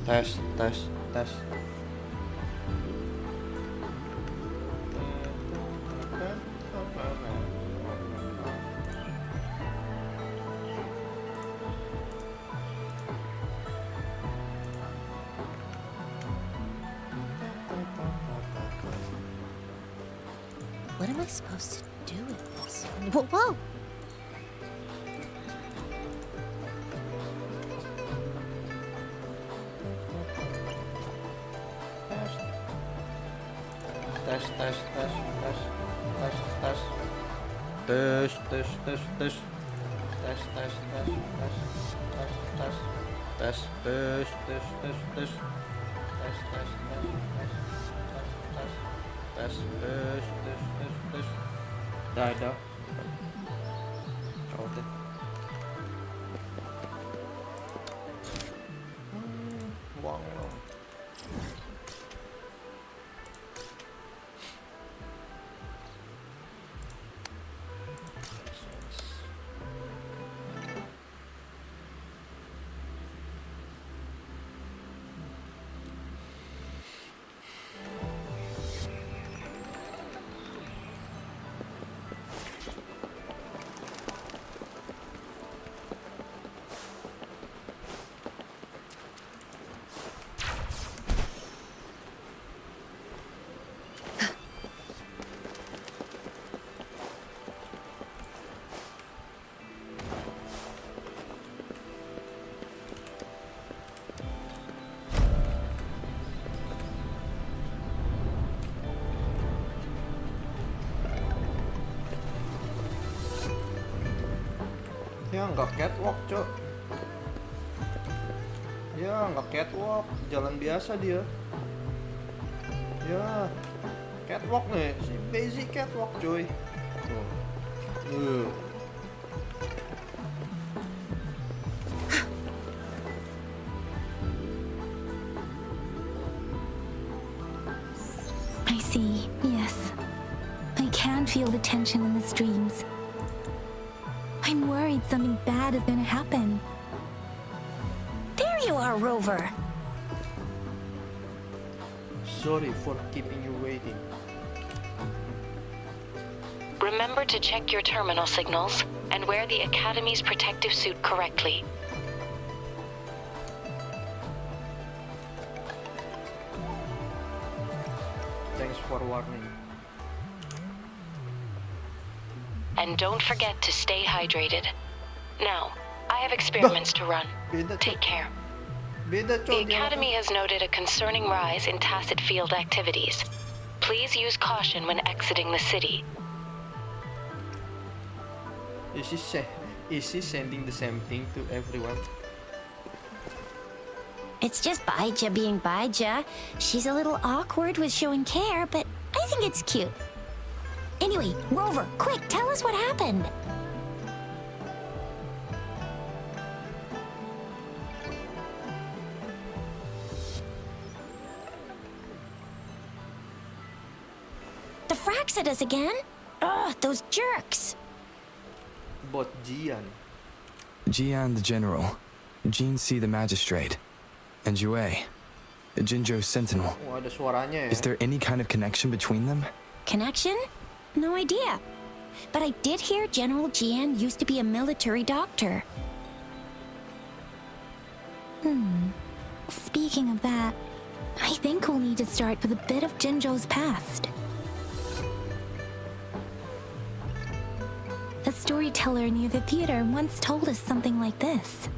Tes, tes, tes. What am I supposed to do with this? Whoa! Tes, tes, tes, tes, tes, tes. Tes, tes, tes, tes. Tes, tes, tes, tes, tes, tes. Tes, tes, tes, tes, tes. Tes, tes, tes, tes, tes, tes. Tes, tes, tes, tes, tes. Dah. Oke. Buang. Ya nggak catwalk, cok. Ya nggak catwalk, jalan biasa dia. Ya catwalk nih, si basic catwalk, coy. Tuh. I see, yes. I can feel the tension in the streams. I'm worried something bad is gonna happen. There you are, Rover. Sorry for keeping you waiting. Remember to check your terminal signals and wear the Academy's protective suit correctly. Thanks for warning. And don't forget to stay hydrated. Now, I have experiments to run. Beda, Take cok. care. Beda, The cok. Academy has noted a concerning rise in tacit field activities. Please use caution when exiting the city. Is she sending the same thing to everyone? It's just Baija being Baija. She's a little awkward with showing care, but I think it's cute. Anyway, Rover, quick, tell us what happened. The Fraxidus again? Ugh, those jerks. Bot Jian. Jian the General, Jean C the Magistrate, and Yue, Jinzhou's Sentinel. Oh, ada suaranya ya. Is there any kind of connection between them? Connection? No idea. But I did hear General Jian used to be a military doctor. Speaking of that, I think we'll need to start with a bit of Jinzhou's past. A storyteller near the theater once told us something like this.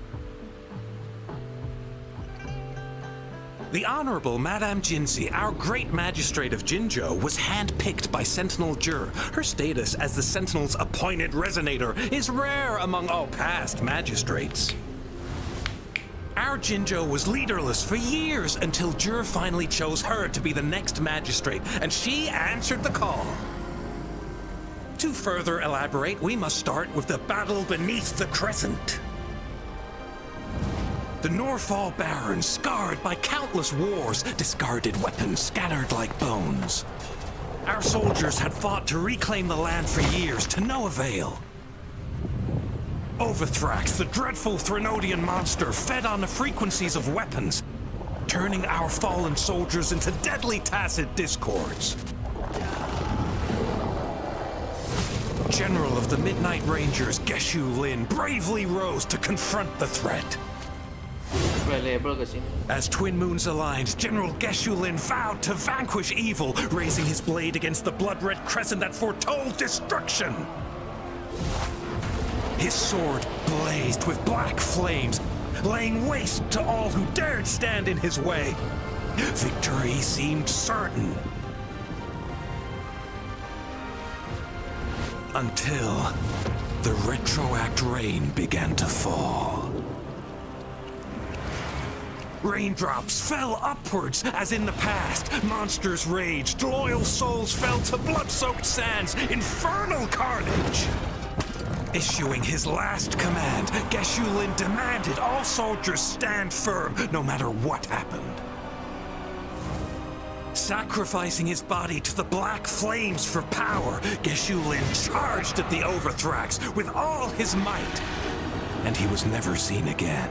The Honorable Madame Jinzi, our great magistrate of Jinzhou, was handpicked by Sentinel Jur. Her status as the Sentinel's appointed resonator is rare among all past magistrates. Our Jinzhou was leaderless for years until Jur finally chose her to be the next magistrate, and she answered the call. To further elaborate, we must start with the battle beneath the Crescent. The Norfall Barons, scarred by countless wars, discarded weapons scattered like bones. Our soldiers had fought to reclaim the land for years, to no avail. Overthrax, the dreadful Threnodian monster, fed on the frequencies of weapons. turning our fallen soldiers into deadly tacit discords. General of the Midnight Rangers, Geshu Lin, bravely rose to confront the threat. Reliable ke sini? As Twin Moons aligned, General Geshu Lin vowed to vanquish evil, raising his blade against the blood-red crescent that foretold destruction. His sword blazed with black flames, laying waste to all who dared stand in his way. Victory seemed certain. Until the retroact rain began to fall. Raindrops fell upwards as in the past. Monsters raged, loyal souls fell to blood-soaked sands, infernal carnage. Issuing his last command, Geshu Lin demanded all soldiers stand firm no matter what happened. Sacrificing his body to the black flames for power, Geshu Lin charged at the Overthrax with all his might, and he was never seen again.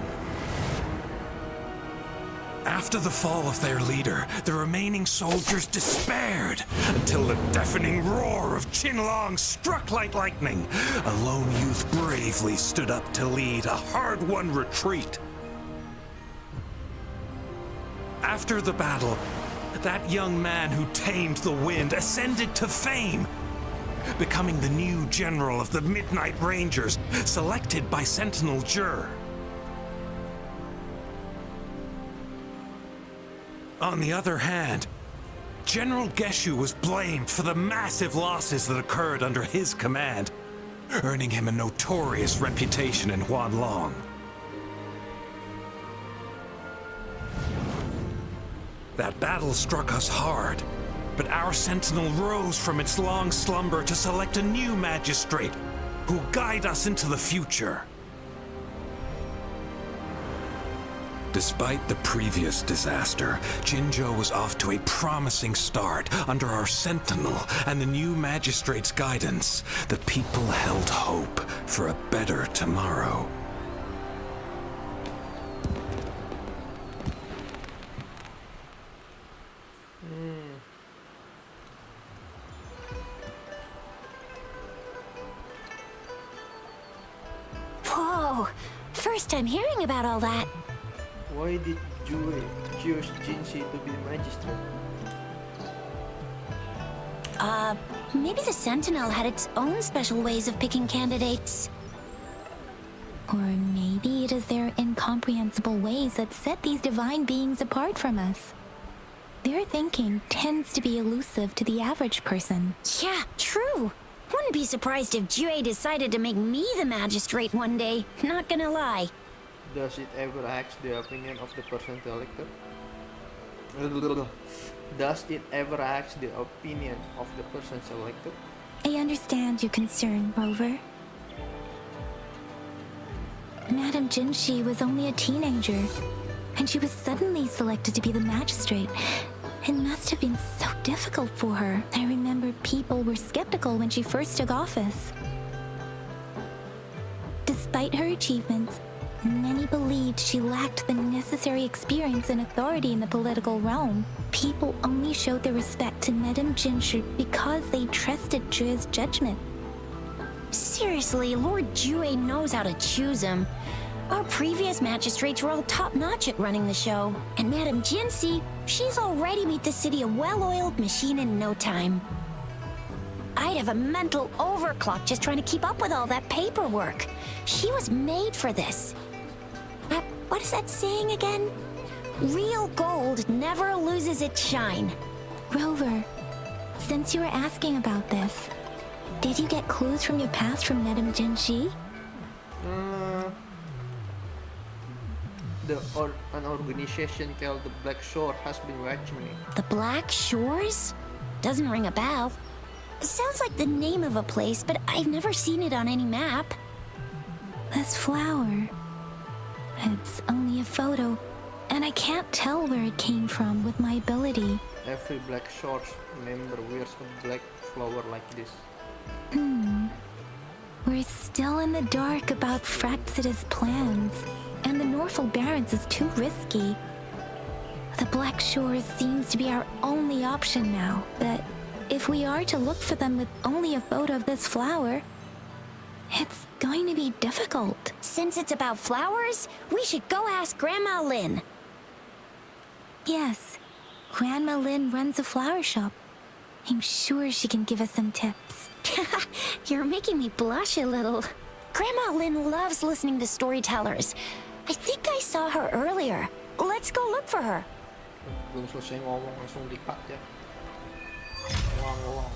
After the fall of their leader, the remaining soldiers despaired until the deafening roar of Qinlong struck like lightning. A lone youth bravely stood up to lead a hard-won retreat. After the battle, that young man who tamed the wind ascended to fame, becoming the new general of the Midnight Rangers, selected by Sentinel Jur. On the other hand, General Geshu was blamed for the massive losses that occurred under his command, earning him a notorious reputation in Huanlong. That battle struck us hard, but our sentinel rose from its long slumber to select a new magistrate who'll guide us into the future. Despite the previous disaster, Jinzhou was off to a promising start. Under our sentinel and the new magistrate's guidance, the people held hope for a better tomorrow. Whoa! First time hearing about all that. Why did Jue choose Jinxi to be magistrate? Maybe the Sentinel had its own special ways of picking candidates. Or maybe it is their incomprehensible ways that set these divine beings apart from us. Their thinking tends to be elusive to the average person. Yeah, true. Wouldn't be surprised if Jue decided to make me the magistrate one day. Not gonna lie. Does it ever ask the opinion of the person selected? Does it ever ask the opinion of the person selected? I understand your concern, Rover. Madame Jinshi was only a teenager, and she was suddenly selected to be the magistrate. It must have been so difficult for her. I remember people were skeptical when she first took office. Despite her achievements, many believed she lacked the necessary experience and authority in the political realm. People only showed their respect to Madame Jinshi because they trusted Jue's judgment. Seriously, Lord Jue knows how to choose him. Our previous magistrates were all top-notch at running the show. And Madame Jinxi, she's already made the city a well-oiled machine in no time. I'd have a mental overclock just trying to keep up with all that paperwork. She was made for this. What is that saying again? Real gold never loses its shine. Rover, since you were asking about this, did you get clues from your past from Madame Jinshi? An organization called the Black Shore has been watching me. The Black Shores? Doesn't ring a bell. Sounds like the name of a place, but I've never seen it on any map. This flower. It's only a photo, and I can't tell where it came from with my ability. Every Black Shores member wears a black flower like this. We're still in the dark about Fraxida's plans, and the Norful Barrens is too risky. The Black Shores seems to be our only option now, but if we are to look for them with only a photo of this flower, it's going to be difficult. Since it's about flowers, we should go ask Grandma Lynn. Yes, Grandma Lynn runs a flower shop. I'm sure she can give us some tips. You're making me blush a little. Grandma Lynn loves listening to storytellers. I think I saw her earlier. Let's go look for her. Belum selesai ngomong langsung di-cut ya. Ngulang.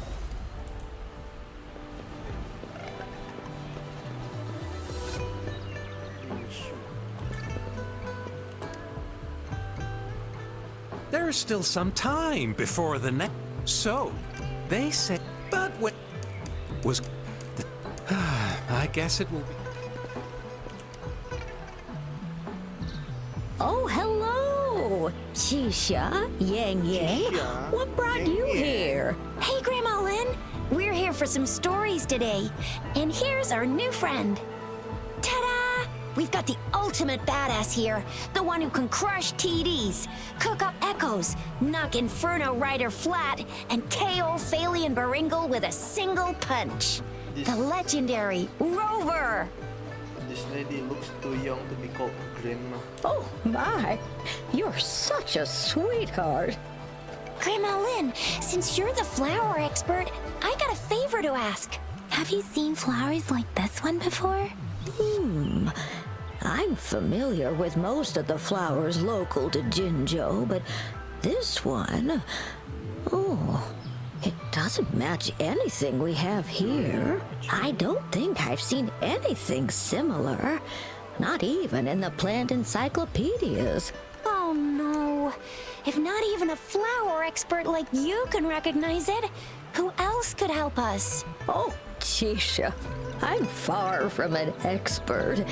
There is still some time before the next. So, they said, but what was. I guess it will be. Oh, hello! Shisha, Yang Yang, what brought you here? Hey, Grandma Lynn. We're here for some stories today. And here's our new friend. Ta-da! We've got the ultimate badass here. The one who can crush TDs, cook up echoes, knock Inferno Rider flat, and KO Phalian Baringle with a single punch. The legendary Rover. This lady looks too young to be called grandma. Oh, my. You're such a sweetheart. Grandma Lynn, since you're the flower expert, I got a favor to ask. Have you seen flowers like this one before? I'm familiar with most of the flowers local to Jinzhou, but this one... Oh, it doesn't match anything we have here. I don't think I've seen anything similar. Not even in the plant encyclopedias. Oh no. If not even a flower expert like you can recognize it, who else could help us? Oh, Chisha, I'm far from an expert.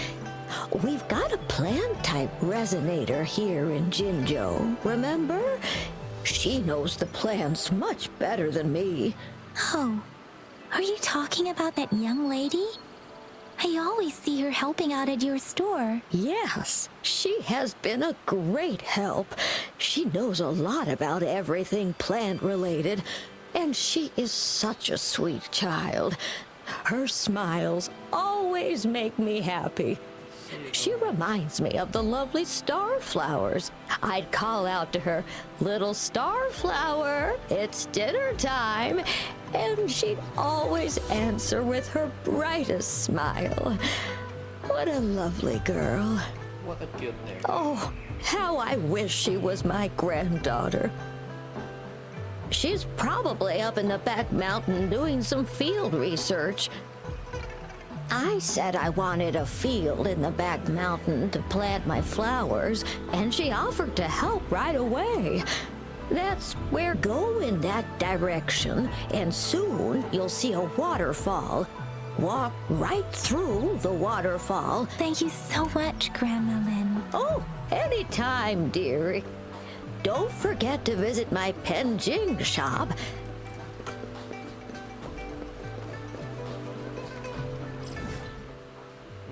We've got a plant-type resonator here in Jinzhou, remember? She knows the plants much better than me. Oh, are you talking about that young lady? I always see her helping out at your store. Yes, she has been a great help. She knows a lot about everything plant-related, and she is such a sweet child. Her smiles always make me happy. She reminds me of the lovely starflowers. I'd call out to her, "Little starflower, it's dinner time," and she'd always answer with her brightest smile. What a lovely girl. What a cute name. Oh, how I wish she was my granddaughter. She's probably up in the back mountain doing some field research. I said I wanted a field in the back mountain to plant my flowers, and she offered to help right away. That's we're going that direction, and soon you'll see a waterfall. Walk right through the waterfall. Thank you so much, Grandma Lynn. Oh, anytime, dearie. Don't forget to visit my Penjing shop.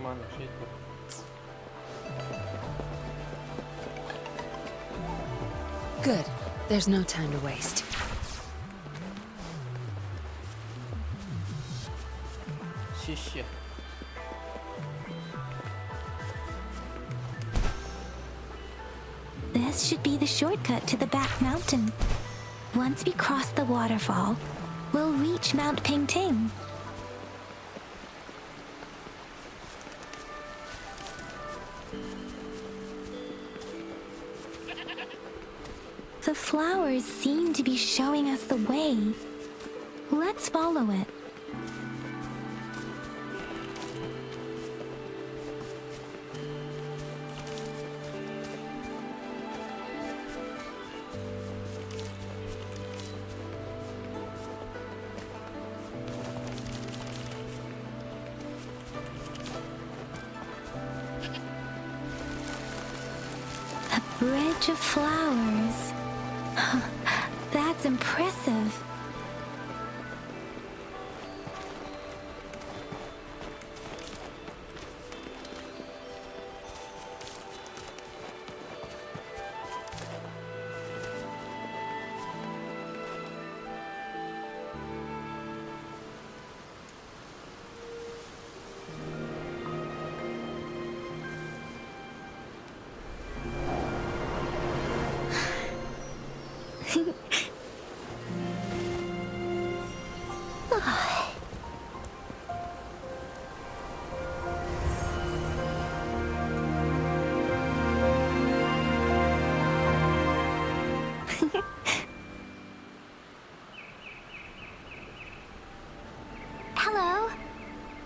Mana situ? Good. There's no time to waste. Shisha. This should be the shortcut to the back mountain. Once we cross the waterfall, we'll reach Mount Pingting. The flowers seem to be showing us the way. Let's follow it. A bridge of flowers. That's impressive.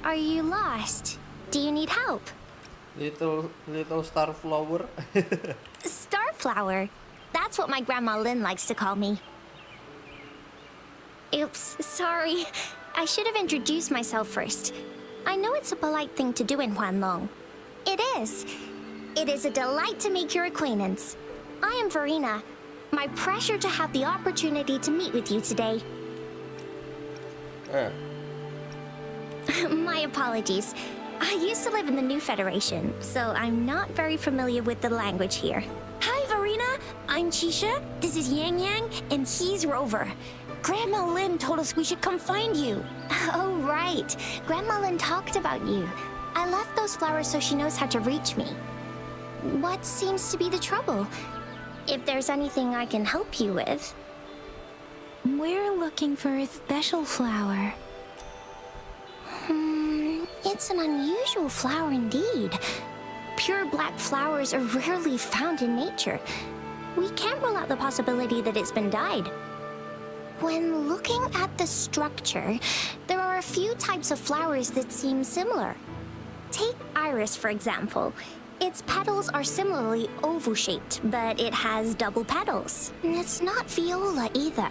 Are you lost? Do you need help? Little star flower. Starflower. That's what my Grandma Lynn likes to call me. Oops, sorry. I should have introduced myself first. I know it's a polite thing to do in Huanlong. It is. It is a delight to make your acquaintance. I am Verena. My pleasure to have the opportunity to meet with you today. My apologies. I used to live in the New Federation, so I'm not very familiar with the language here. Hi, Verena. I'm Chisha. This is Yang Yang, and he's Rover. Grandma Lynn told us we should come find you. Oh, right. Grandma Lynn talked about you. I left those flowers so she knows how to reach me. What seems to be the trouble? If there's anything I can help you with. We're looking for a special flower. It's an unusual flower indeed. Pure black flowers are rarely found in nature. We can't rule out the possibility that it's been dyed. When looking at the structure, there are a few types of flowers that seem similar. Take iris, for example. Its petals are similarly oval-shaped, but it has double petals. It's not viola either,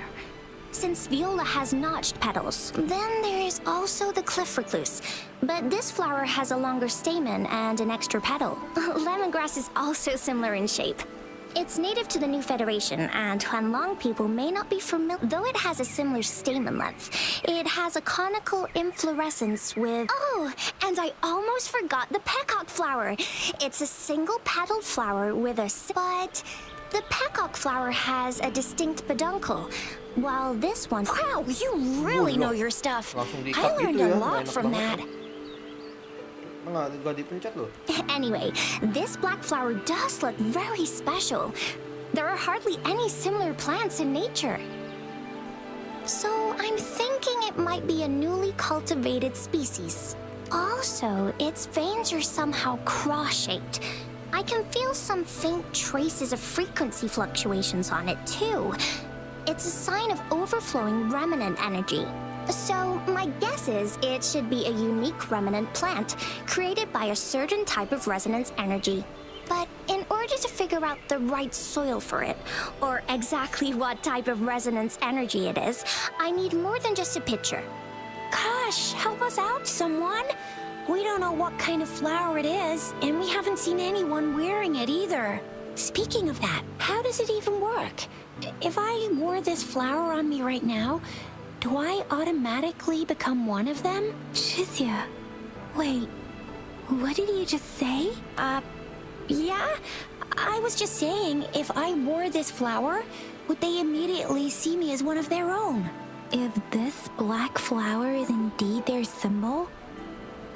since viola has notched petals. Then there is also the cliff recluse, but this flower has a longer stamen and an extra petal. Lemongrass is also similar in shape. It's native to the New Federation, and Huanlong people may not be familiar. Though it has a similar stamen length, it has a conical inflorescence with... Oh, and I almost forgot the peacock flower. It's a single-petaled flower with a... But the peacock flower has a distinct peduncle, while this one... Wow, you really know your stuff. I learned a lot from that. Anyway, this black flower does look very special. There are hardly any similar plants in nature. So I'm thinking it might be a newly cultivated species. Also, its veins are somehow cross-shaped. I can feel some faint traces of frequency fluctuations on it too. It's a sign of overflowing remnant energy. So, my guess is it should be a unique remnant plant created by a certain type of resonance energy. But in order to figure out the right soil for it, or exactly what type of resonance energy it is, I need more than just a picture. Gosh, help us out, someone! We don't know what kind of flower it is, and we haven't seen anyone wearing it either. Speaking of that, how does it even work? If I wore this flower on me right now, do I automatically become one of them? Shizia, wait, what did you just say? Yeah? I was just saying, if I wore this flower, would they immediately see me as one of their own? If this black flower is indeed their symbol,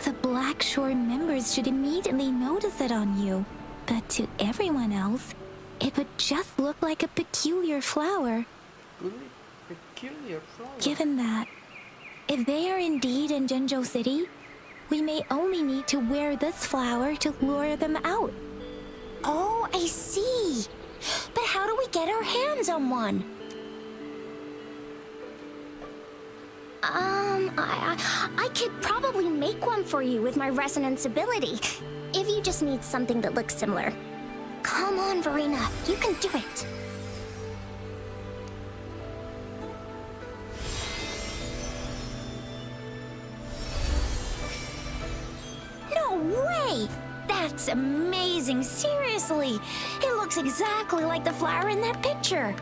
the Black Shore members should immediately notice it on you. But to everyone else, it would just look like a peculiar flower. Peculiar flower. Given that, if they are indeed in Jinzhou City, we may only need to wear this flower to lure them out. Oh, I see. But how do we get our hands on one? I could probably make one for you with my resonance ability, if you just need something that looks similar. Come on, Verena, you can do it. No way! That's amazing, seriously! It looks exactly like the flower in that picture.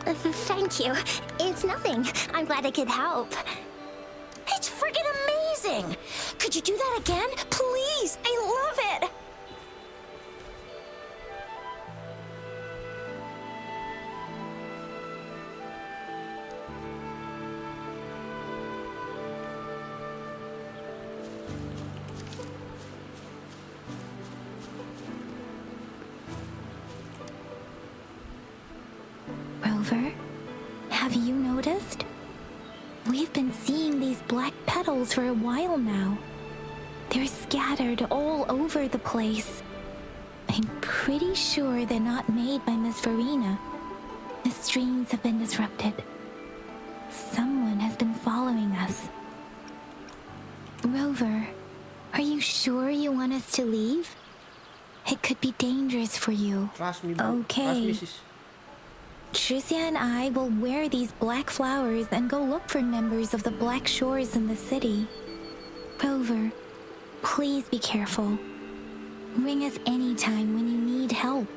Thank you. It's nothing. I'm glad I could help. It's friggin' amazing! Could you do that again? Please! I love it! Rover, have you noticed? We've been seeing these black petals for a while now. They're scattered all over the place. I'm pretty sure they're not made by Miss Verena. The streams have been disrupted. Someone has been following us. Rover, are you sure you want us to leave? It could be dangerous for you. Trust me, bro. Okay. Trust me, sis. Tricia and I will wear these black flowers and go look for members of the Black Shores in the city. Rover, please be careful. Ring us anytime when you need help.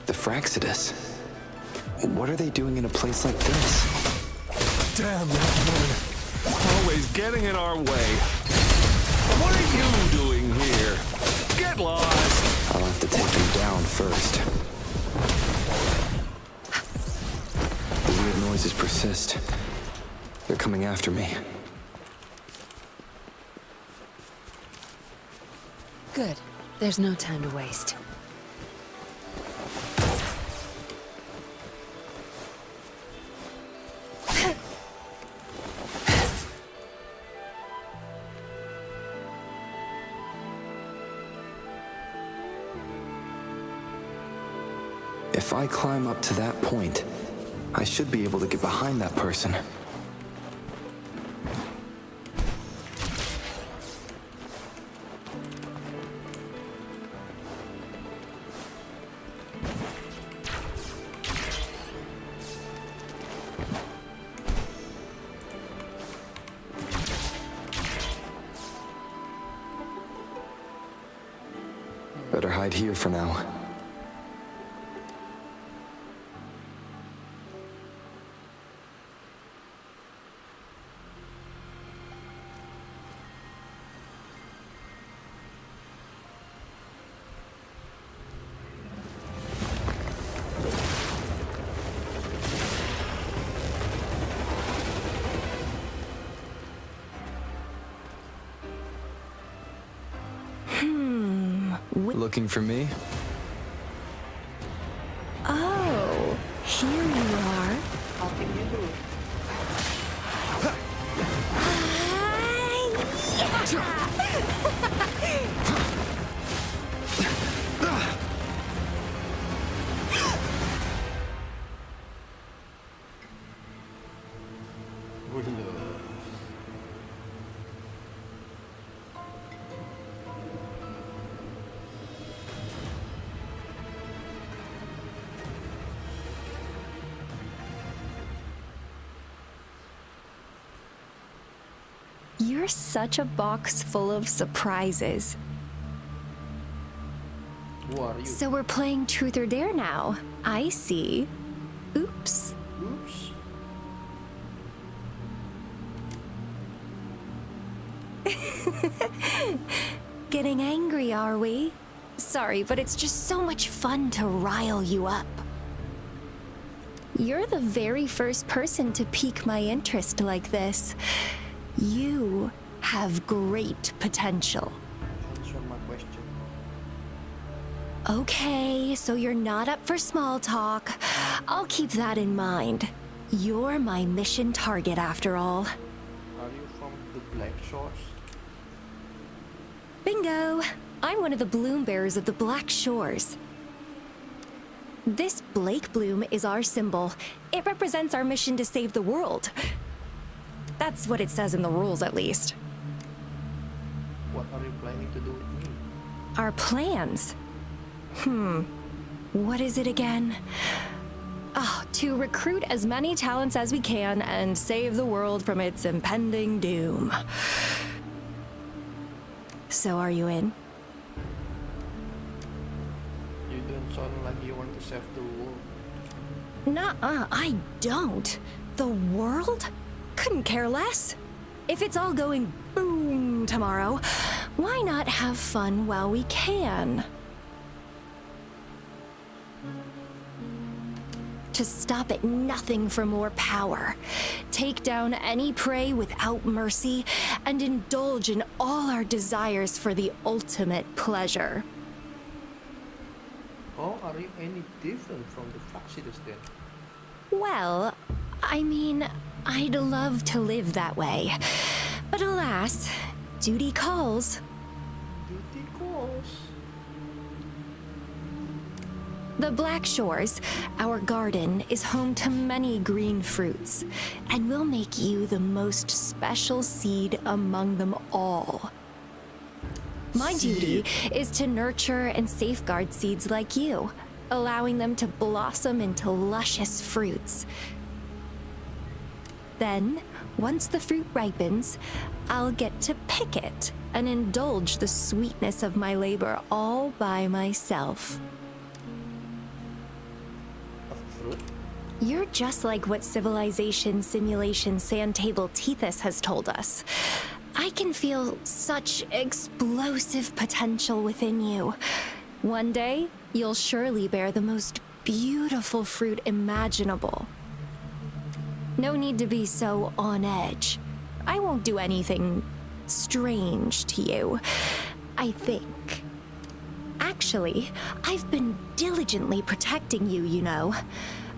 The Fraxidus. What are they doing in a place like this? Damn that woman. Always getting in our way. What are you doing here? Get lost! I'll have to take them down first. The weird noises persist. They're coming after me. Good. There's no time to waste. If I climb up to that point, I should be able to get behind that person. Better hide here for now. Looking for me? Oh, here you are. Helping you do. You're such a box full of surprises. Who are you? So we're playing Truth or Dare now. I see. Oops. Oops. Getting angry, are we? Sorry, but it's just so much fun to rile you up. You're the very first person to pique my interest like this. You have great potential. Answer my question. Okay, so you're not up for small talk. I'll keep that in mind. You're my mission target after all. Are you from the Black Shores? Bingo! I'm one of the bloom bearers of the Black Shores. This Blake bloom is our symbol. It represents our mission to save the world. That's what it says in the rules, at least. What are you planning to do with me? Our plans? What is it again? Oh, to recruit as many talents as we can and save the world from its impending doom. So are you in? You don't sound like you want to save the world. Nuh-uh, I don't. The world? Couldn't care less. If it's all going boom tomorrow, why not have fun while we can? To stop at nothing for more power, take down any prey without mercy, and indulge in all our desires for the ultimate pleasure. Oh, are you any different from the Fraxidus then? Well, I mean, I'd love to live that way. But alas, duty calls. Duty calls. The Black Shores, our garden, is home to many green fruits, and will make you the most special seed among them all. My duty is to nurture and safeguard seeds like you, allowing them to blossom into luscious fruits. Then, once the fruit ripens, I'll get to pick it and indulge the sweetness of my labor all by myself. You're just like what Civilization Simulation Sandtable Tethys has told us. I can feel such explosive potential within you. One day, you'll surely bear the most beautiful fruit imaginable. No need to be so on edge. I won't do anything strange to you, I think. Actually, I've been diligently protecting you, you know.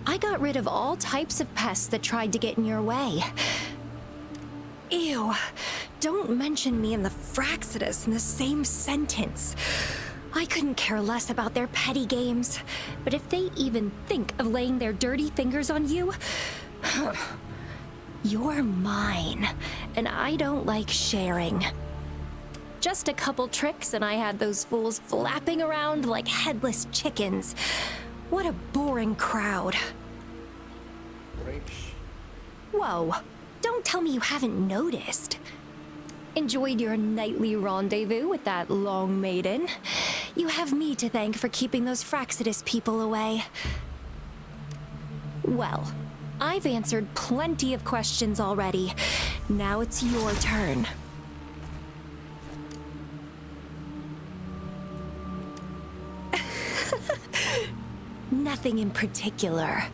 I got rid of all types of pests that tried to get in your way. Ew, don't mention me and the Fraxidus in the same sentence. I couldn't care less about their petty games, but if they even think of laying their dirty fingers on you, you're mine, and I don't like sharing. Just a couple tricks and I had those fools flapping around like headless chickens. What a boring crowd. Whoa, don't tell me you haven't noticed. Enjoyed your nightly rendezvous with that long maiden. You have me to thank for keeping those Fraxidus people away. Well, I've answered plenty of questions already. Now it's your turn. Nothing in particular.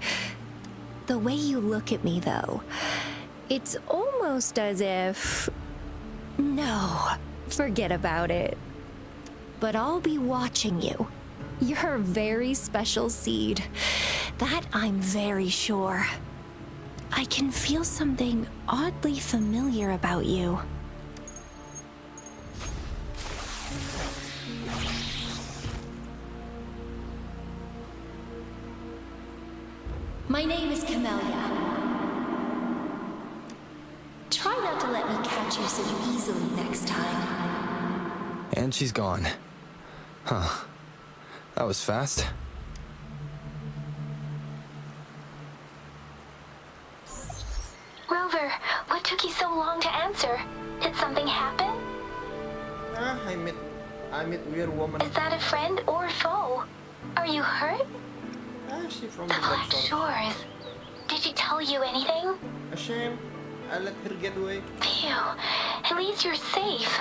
The way you look at me, though, it's almost as if... No, forget about it. But I'll be watching you. You're a very special seed. That I'm very sure. I can feel something oddly familiar about you. My name is Camellia. Try not to let me catch you so easily next time. And she's gone. Huh. That was fast. Rover, what took you so long to answer? Did something happen? I met weird woman. Is that a friend or foe? Are you hurt? She from The the Black Black Shores. Shores. Did she tell you anything? A shame. I let her get away. Phew, at least you're safe.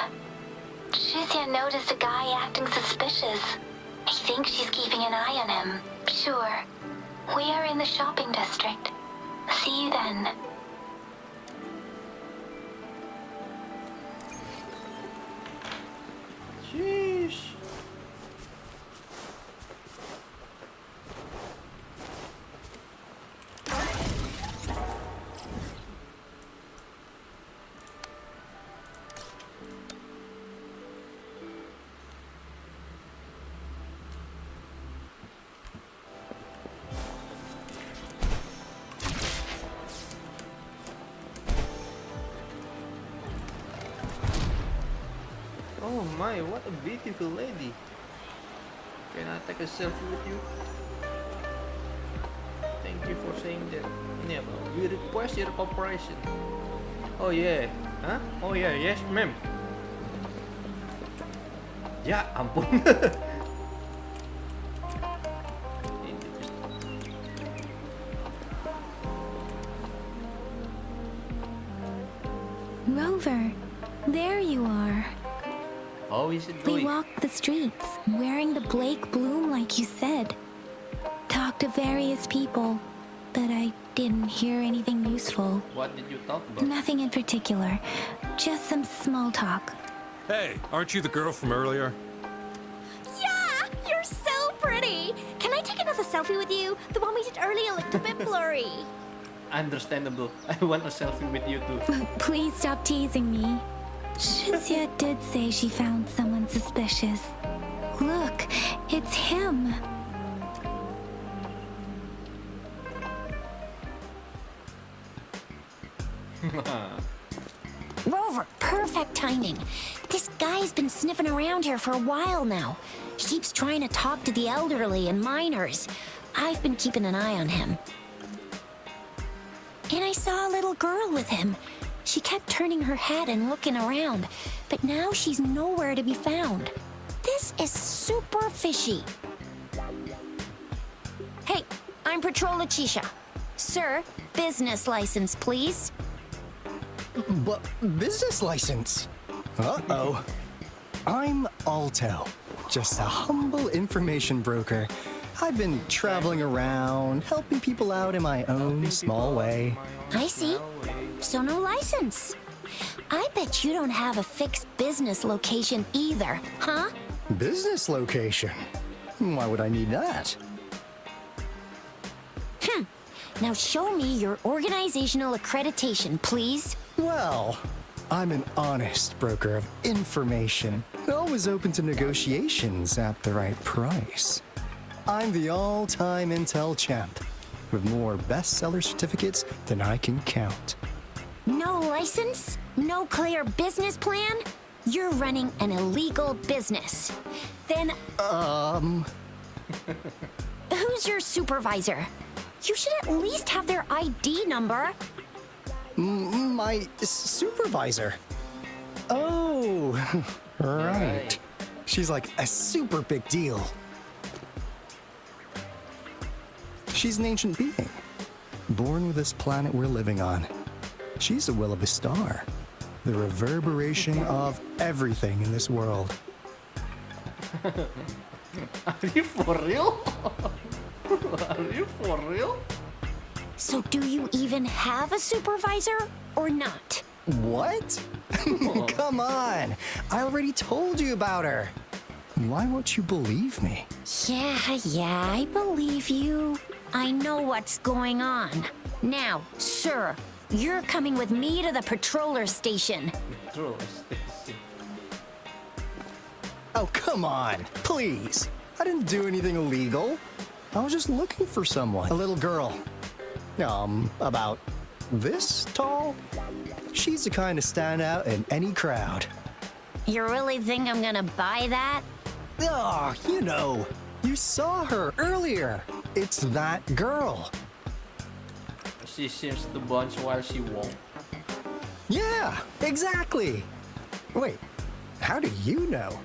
Shuzia noticed a guy acting suspicious. I think she's keeping an eye on him. Sure. We are in the shopping district. See you then. Sheesh. Oh my, what a beautiful lady. Can I take a selfie with you? Thank you for saying that. Yeah, we request your cooperation. Oh yeah. Huh? Oh yeah, yes ma'am. Ya ampun. Rover, there you are. How is it We going? walked the streets, wearing the Blake bloom like you said. Talked to various people, but I didn't hear anything useful. What did you talk about? Nothing in particular, just some small talk. Hey, aren't you the girl from earlier? Yeah, you're so pretty. Can I take another selfie with you? The one we did earlier looked a bit blurry. Understandable. I want a selfie with you too. Please stop teasing me. Shizia did say she found someone suspicious. Look, it's him. Rover, perfect timing. This guy's been sniffing around here for a while now. He keeps trying to talk to the elderly and minors. I've been keeping an eye on him. And I saw a little girl with him. She kept turning her head and looking around, but now she's nowhere to be found. This is super fishy. Hey, I'm Patrol Letitia. Sir, business license, please. But business license? Uh-oh. I'm Alto, just a humble information broker. I've been traveling around, helping people out in my own small way. I see. So no license. I bet you don't have a fixed business location either, huh? Business location? Why would I need that? Now show me your organizational accreditation, please. Well, I'm an honest broker of information, always open to negotiations at the right price. I'm the all-time Intel champ, with more bestseller certificates than I can count. No license? No clear business plan? You're running an illegal business. Then, who's your supervisor? You should at least have their ID number. My supervisor? Oh, right. She's like a super big deal. She's an ancient being, born with this planet we're living on. She's the will of a star, the reverberation of everything in this world. Are you for real? Are you for real? So do you even have a supervisor or not? What? Come on! I already told you about her. Why won't you believe me? Yeah, I believe you. I know what's going on. Now, sir, you're coming with me to the patroller station. Patroller station. Oh, come on, please. I didn't do anything illegal. I was just looking for someone. A little girl. About this tall. She's the kind to stand out in any crowd. You really think I'm gonna buy that? Oh, you know, you saw her earlier. It's that girl. She seems to bunch while she won't. Yeah, exactly. Wait, how do you know?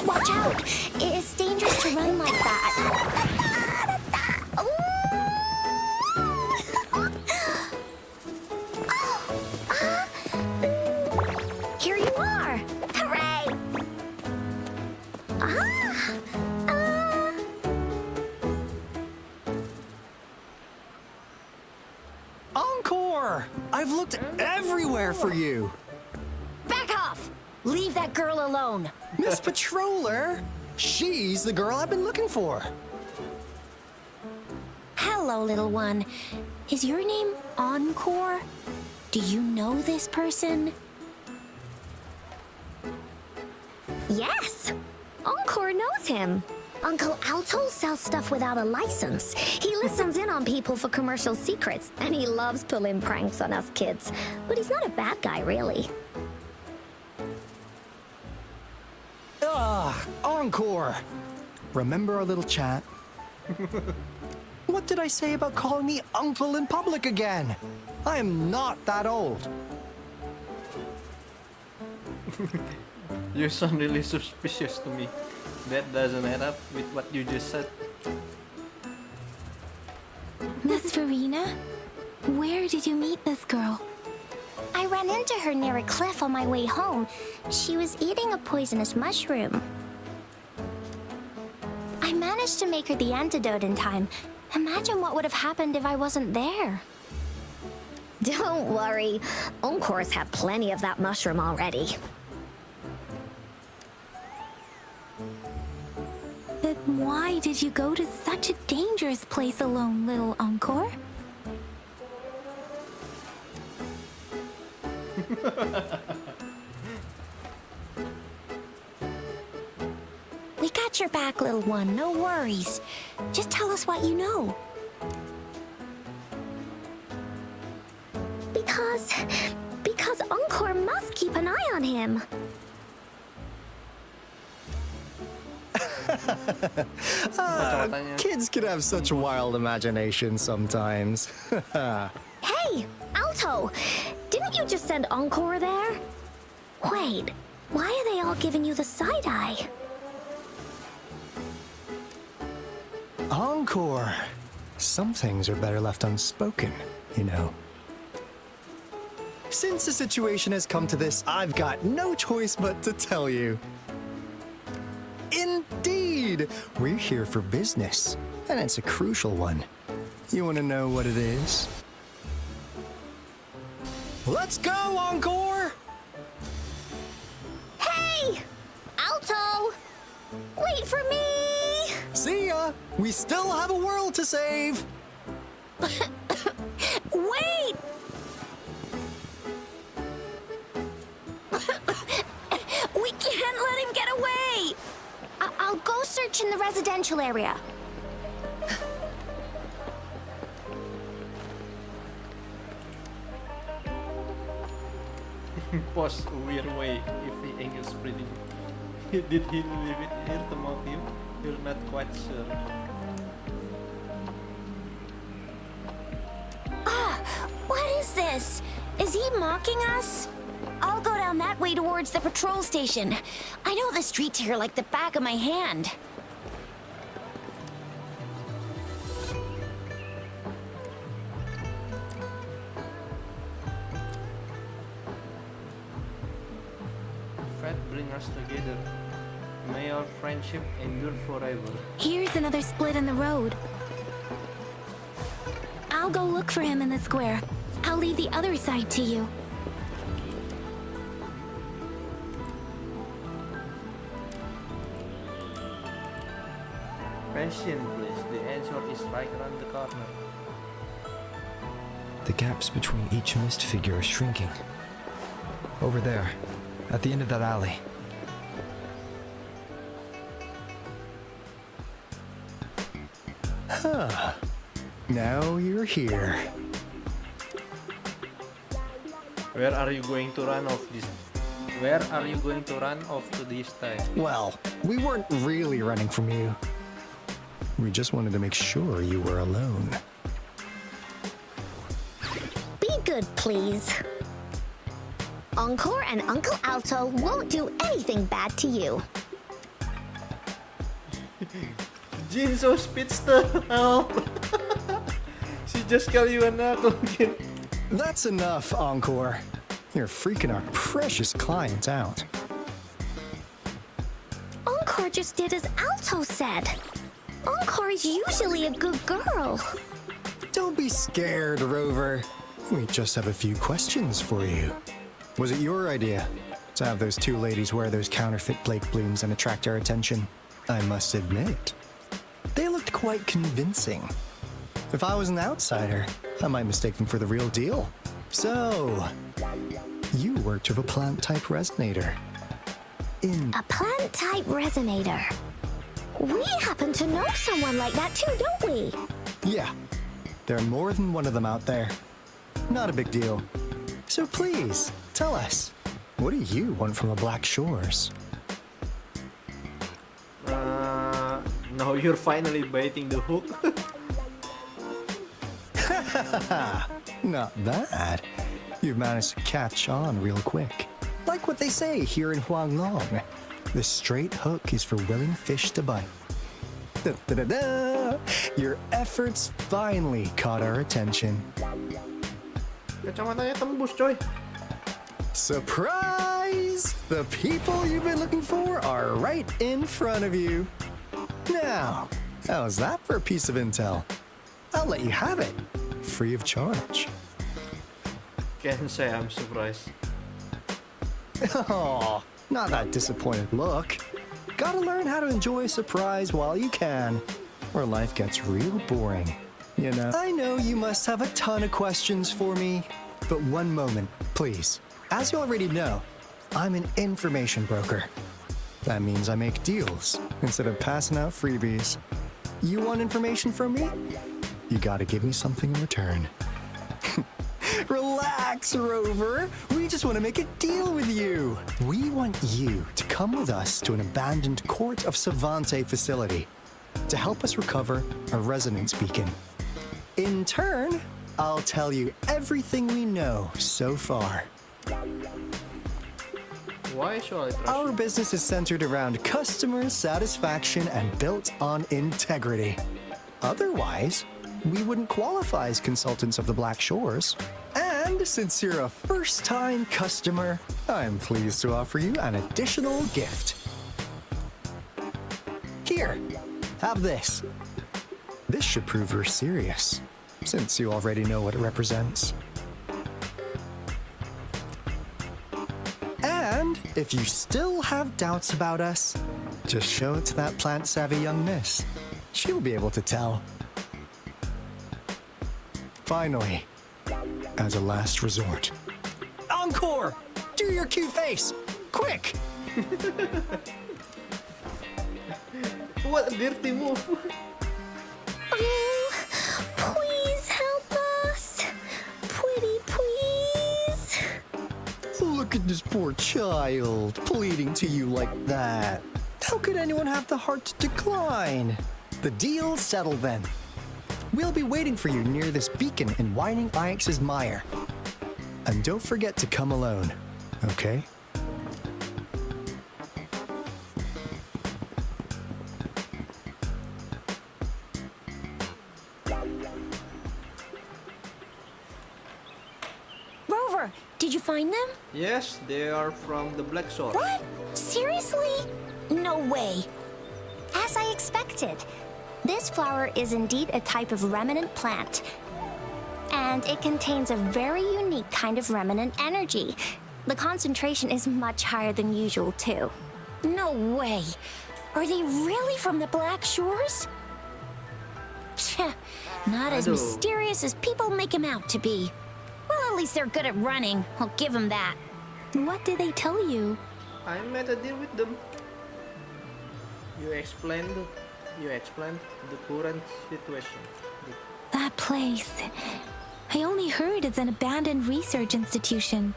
Watch out! It's dangerous to run like that. Here you are! Hooray! Encore! I've looked everywhere for you. Back off! Leave that girl alone. Miss Patroller, she's the girl I've been looking for. Hello, little one. Is your name Encore? Do you know this person? Yes! Encore knows him. Uncle Alto sells stuff without a license. He listens in on people for commercial secrets, and he loves pulling pranks on us kids. But he's not a bad guy, really. Encore! Remember our little chat? What did I say about calling me uncle in public again? I am not that old. You sound really suspicious to me. That doesn't add up with what you just said. Miss Farina, where did you meet this girl? I ran into her near a cliff on my way home. She was eating a poisonous mushroom. I managed managed to make her the antidote in time. Imagine what would have happened if I wasn't there. Don't worry. Encore's had plenty of that mushroom already. But why did you go to such a dangerous place alone, little Encore? We got your back, little one. No worries. Just tell us what you know. Because Encore must keep an eye on him. Kids can have such wild imagination sometimes. Hey, Alto! Didn't you just send Encore there? Wait, why are they all giving you the side eye? Encore! Some things are better left unspoken, you know. Since the situation has come to this, I've got no choice but to tell you. Indeed! We're here for business, and it's a crucial one. You want to know what it is? Let's go, Encore! Hey! Alto! Wait for me! See ya! We still have a world to save! Wait! We can't let him get away! I'll go search in the residential area. Pause a weird way if the angle spreading. Did he leave it here to mock you? You're not quite sure. What is this? Is he mocking us? I'll go down that way towards the patrol station. I know the streets here like the back of my hand. Fate bring us together. May our friendship endure forever. Here's another split in the road. I'll go look for him in the square. I'll leave the other side to you. Patience, please. The answer is right around the corner. The gaps between each mist figure are shrinking. Over there, at the end of that alley. Huh. Now you're here. Where are you going to run off this? Where are you going to run off to this time? Well, we weren't really running from you. We just wanted to make sure you were alone. Be good, please. Encore and Uncle Alto won't do anything bad to you. Jinzo Speedster, help! She just called you a knuckle kid. That's enough, Encore. You're freaking our precious client out. Encore just did as Alto said. Encore is usually a good girl. Don't be scared, Rover. We just have a few questions for you. Was it your idea to have those two ladies wear those counterfeit Blake blooms and attract our attention? I must admit, they looked quite convincing. If I was an outsider, I might mistake them for the real deal. So, you worked with a plant-type resonator. A plant-type resonator. We happen to know someone like that too, don't we? Yeah, there are more than one of them out there. Not a big deal. So please, tell us, what do you want from the Black Shores? Now you're finally biting the hook. Not bad. You've managed to catch on real quick. Like what they say here in Huanglong, the straight hook is for willing fish to bite. Da-da-da-da! Your efforts finally caught our attention. Kacamatanya tembus, coy. Surprise! The people you've been looking for are right in front of you. Now, How's that for a piece of intel? I'll let you have it, free of charge. Can't say I'm surprised. Oh, not that disappointed look. Gotta learn how to enjoy a surprise while you can, or life gets real boring, you know? I know you must have a ton of questions for me, but one moment, please. As you already know, I'm an information broker. That means I make deals instead of passing out freebies. You want information from me? You gotta give me something in return. Relax, Rover. We just want to make a deal with you. We want you to come with us to an abandoned Court of Savante facility to help us recover a resonance beacon. In turn, I'll tell you everything we know so far. Why should I trust Our you? business is centered around customer satisfaction and built on integrity. Otherwise, we wouldn't qualify as consultants of the Black Shores. And since you're a first-time customer, I'm pleased to offer you an additional gift. Here, have this. This should prove you're serious, since you already know what it represents. And if you still have doubts about us, just show it to that plant-savvy young miss. She'll be able to tell. Finally, as a last resort. Encore! Do your cute face! Quick! What a dirty move. Oh, please help us. Pretty please. Look at this poor child, pleading to you like that. How could anyone have the heart to decline? The deal's settled then. We'll be waiting for you near this beacon in Whining Ix's mire. And don't forget to come alone, okay? Rover, did you find them? Yes, they are from the Black Shore. What? Seriously? No way. As I expected, this flower is indeed a type of remnant plant. And it contains a very unique kind of remnant energy. The concentration is much higher than usual, too. No way. Are they really from the Black Shores? Tch, not as Aduh. mysterious as people make them out to be. Well, at least they're good at running. I'll give them that. What did they tell you? I made a deal with them. You explained the current situation. That place. I only heard it's an abandoned research institution.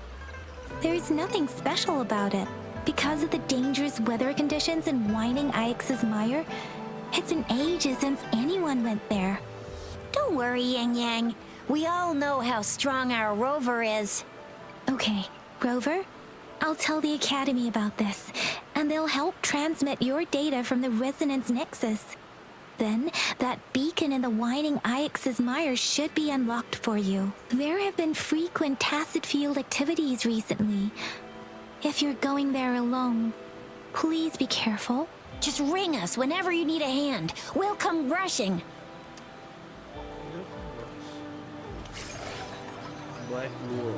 There's nothing special about it. Because of the dangerous weather conditions in Whining Ix's mire, it's been ages since anyone went there. Don't worry, Yang Yang. We all know how strong our Rover is. Okay, Rover, I'll tell the Academy about this, and they'll help transmit your data from the Resonance Nexus. Then, that beacon in the Whining Ix's mire should be unlocked for you. There have been frequent tacit field activities recently. If you're going there alone, please be careful. Just ring us whenever you need a hand. We'll come rushing. Black Bull.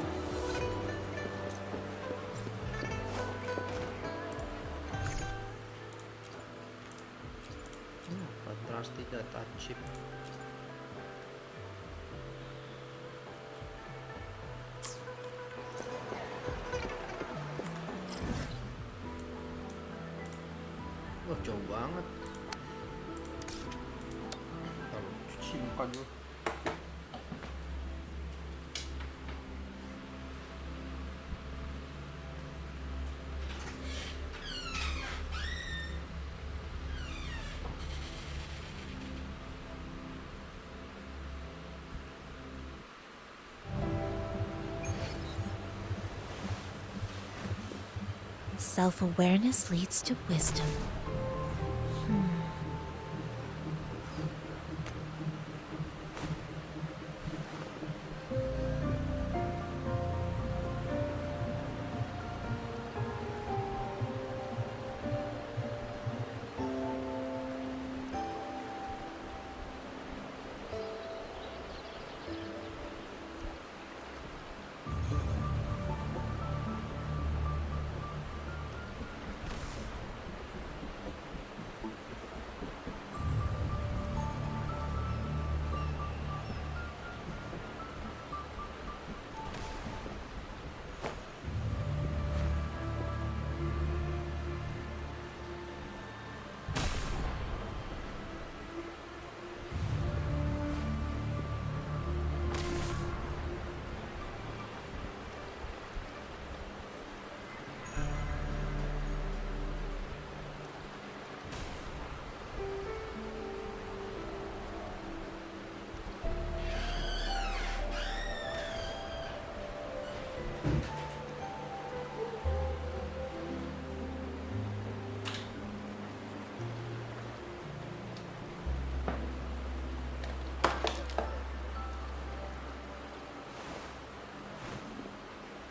Fantastic data chip. Wah, jauh banget. Taruh, cuci muka dulu. Self-awareness leads to wisdom.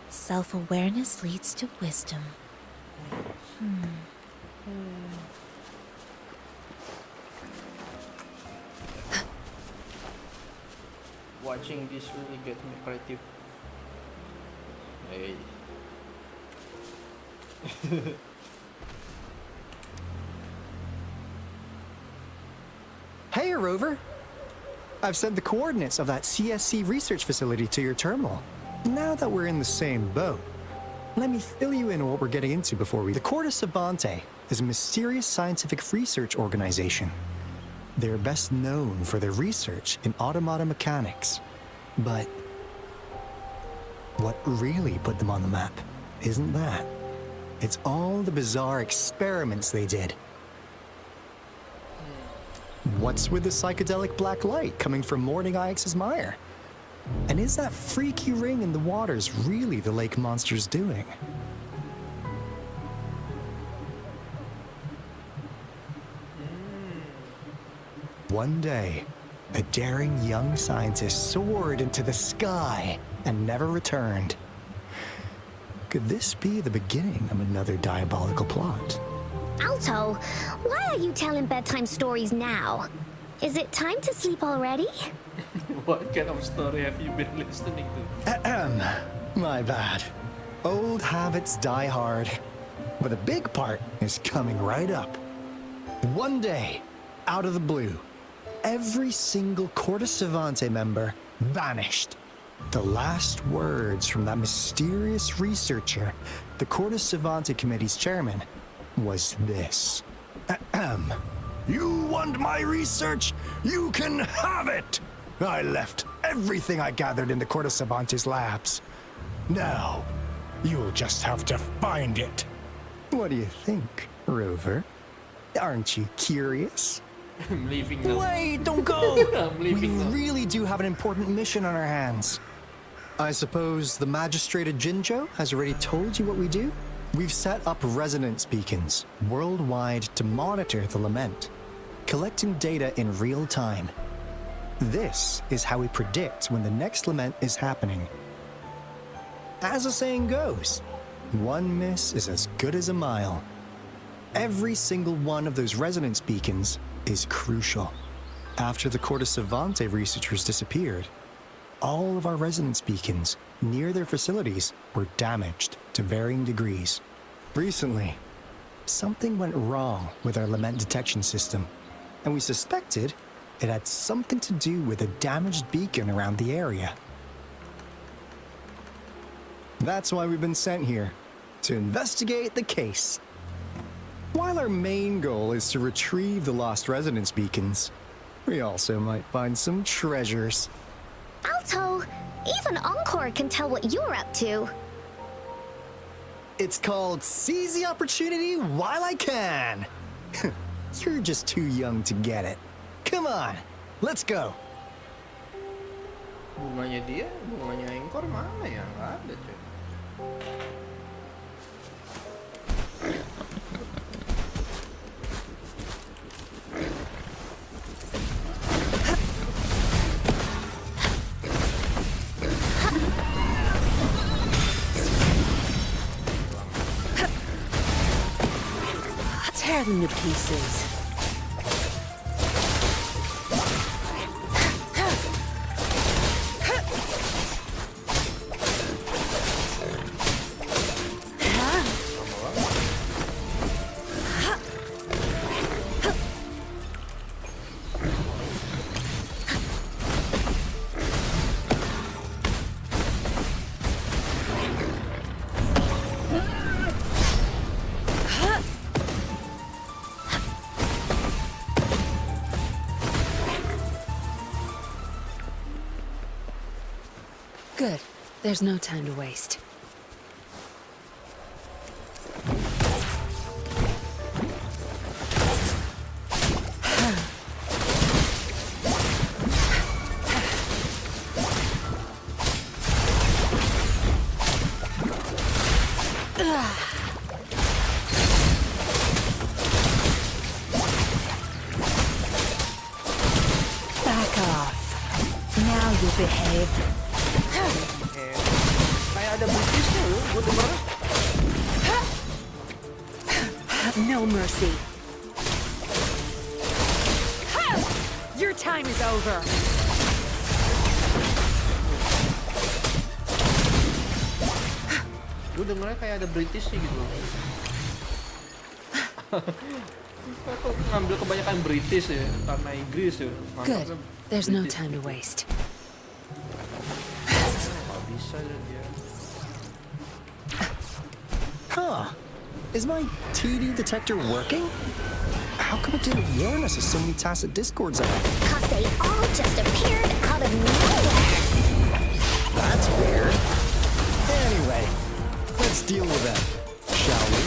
Self-awareness leads to wisdom. Watching this really gets me creative. Hey. Hey, Rover! I've sent the coordinates of that CSC research facility to your terminal. Now that we're in the same boat, let me fill you in on what we're getting into before we... The Corda Savante is a mysterious scientific research organization. They're best known for their research in automata mechanics. But what really put them on the map isn't that. It's all the bizarre experiments they did. What's with the psychedelic black light coming from Morning Ix's mire? And is that freaky ring in the waters really the lake monster's doing? One day, a daring young scientist soared into the sky and never returned. Could this be the beginning of another diabolical plot? Alto, why are you telling bedtime stories now? Is it time to sleep already? What kind of story have you been listening to? My bad. Old habits die hard. But a big part is coming right up. One day, out of the blue, every single Corda Savante member vanished. The last words from that mysterious researcher, the Corda Savante Committee's chairman, was this. You want my research? You can have it! I left everything I gathered in the Corda Savante's labs. Now, you'll just have to find it. What do you think, Rover? Aren't you curious? I'm leaving now. Wait, don't go! I'm leaving We now. really do have an important mission on our hands. I suppose the Magistrate of Jinzhou has already told you what we do? We've set up resonance beacons worldwide to monitor the lament, collecting data in real time. This is how we predict when the next lament is happening. As the saying goes, one miss is as good as a mile. Every single one of those resonance beacons is crucial. After the Corda Savante researchers disappeared, all of our resonance beacons near their facilities were damaged to varying degrees. Recently, something went wrong with our lament detection system, and we suspected it had something to do with a damaged beacon around the area. That's why we've been sent here, to investigate the case. While our main goal is to retrieve the lost resonance beacons, we also might find some treasures. Alto, even Encore can tell what you're up to. It's called Seize the Opportunity While I Can. You're just too young to get it. Come on, let's go. Bunganya dia, bunganya Encore mana ya? Nggak ada, cuy. Tear them to pieces. Good. There's no time to waste. Back off. Now you behave. Kayak ada Britishnya loh, gue denger. No mercy. Your time is over. Gue dengernya kayak ada British sih gitu. Kok ngambil kebanyakan British ya, karena Inggris ya. Good. There's no time to waste. Gak bisa dia. Huh. Is my TD detector working? How come it didn't warn us of so many tacit discords out? Cause they all just appeared out of nowhere. That's weird. Anyway, let's deal with them, shall we?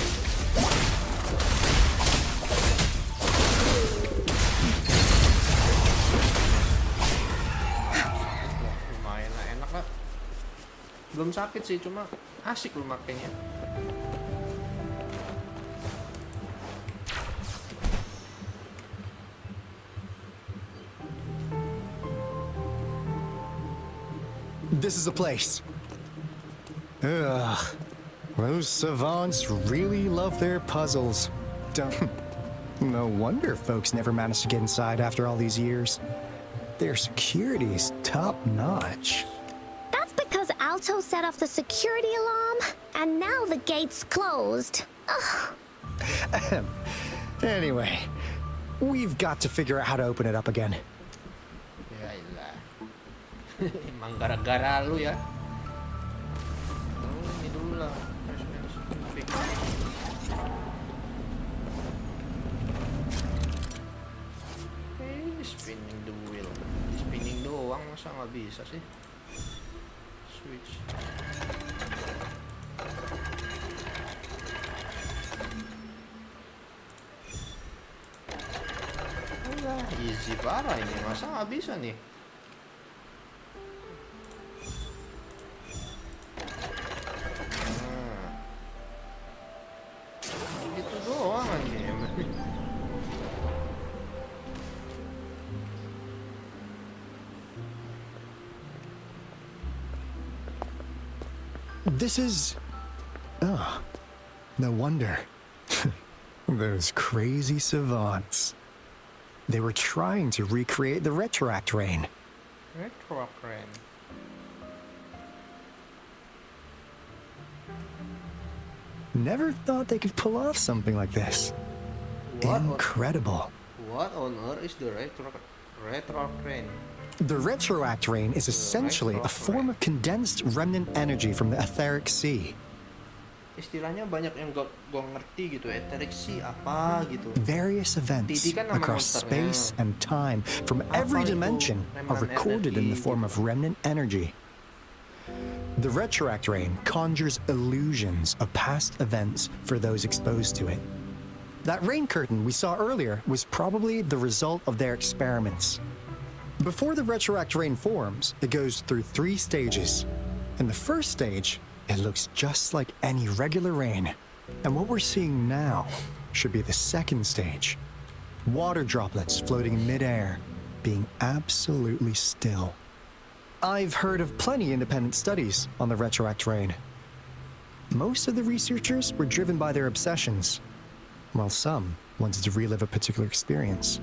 Lumayan lah, enak lah. Belum sakit sih, cuma asik lu makainya. This is the place. Ugh. Those savants really love their puzzles. No wonder folks never managed to get inside after all these years. Their security's top-notch. That's because Alto set off the security alarm, and now the gate's closed. Ugh. Anyway, we've got to figure out how to open it up again. Yaelah. Emang gara-gara lu ya. Ini dulu lah. Spinning the wheel. Spinning doang masa nggak bisa sih? Switch. Easy parah ini, masa nggak bisa nih? Gitu doang aja. This is... Oh, no wonder. Those crazy savants. They were trying to recreate the Retroact Rain. Retroact Rain. Never thought they could pull off something like this. Incredible. What on earth is the Retroact Rain? The Retroact Rain is essentially a form of condensed remnant energy from the Etheric Sea. Istilahnya banyak yang gua ngerti gitu, Etheric Sea apa gitu. Various events across space and time from every dimension are recorded in the form of remnant energy. The Retroact Rain conjures illusions of past events for those exposed to it. That rain curtain we saw earlier was probably the result of their experiments. Before the Retroact Rain forms, it goes through 3 stages. In the first stage, it looks just like any regular rain. And what we're seeing now should be the second stage. Water droplets floating in midair, being absolutely still. I've heard of plenty independent studies on the Retroact Rain. Most of the researchers were driven by their obsessions, while some wanted to relive a particular experience,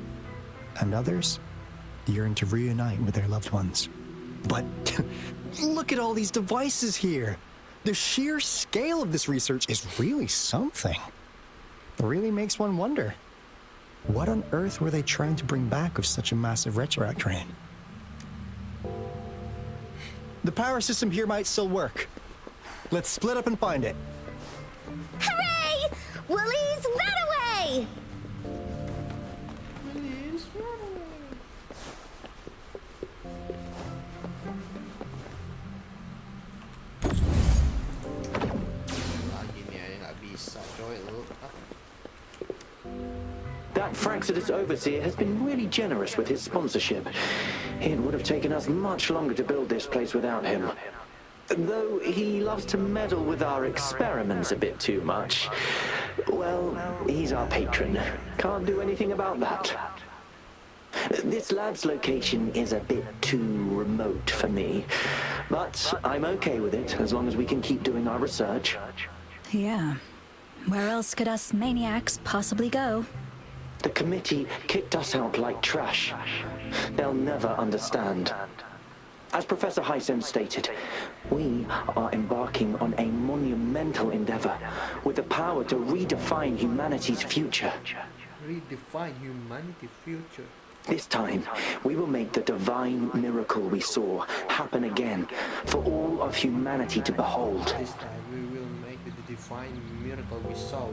and others yearned to reunite with their loved ones. But look at all these devices here! The sheer scale of this research is really something. It really makes one wonder, what on earth were they trying to bring back with such a massive Retroact Rain? The power system here might still work. Let's split up and find it. Hooray! Willie's run away! Willie's run away. Lagi nih aja nggak bisa, coy lu. That Fraxidus overseer has been really generous with his sponsorship. It would have taken us much longer to build this place without him. Though he loves to meddle with our experiments a bit too much. Well, he's our patron. Can't do anything about that. This lab's location is a bit too remote for me, but I'm okay with it as long as we can keep doing our research. Yeah. Where else could us maniacs possibly go? The committee kicked us out like trash. They'll never understand. As Professor Hyson stated, we are embarking on a monumental endeavor with the power to redefine humanity's future. Redefine humanity's future. This time, we will make the divine miracle we saw happen again for all of humanity to behold. This time we will make the divine miracle we saw.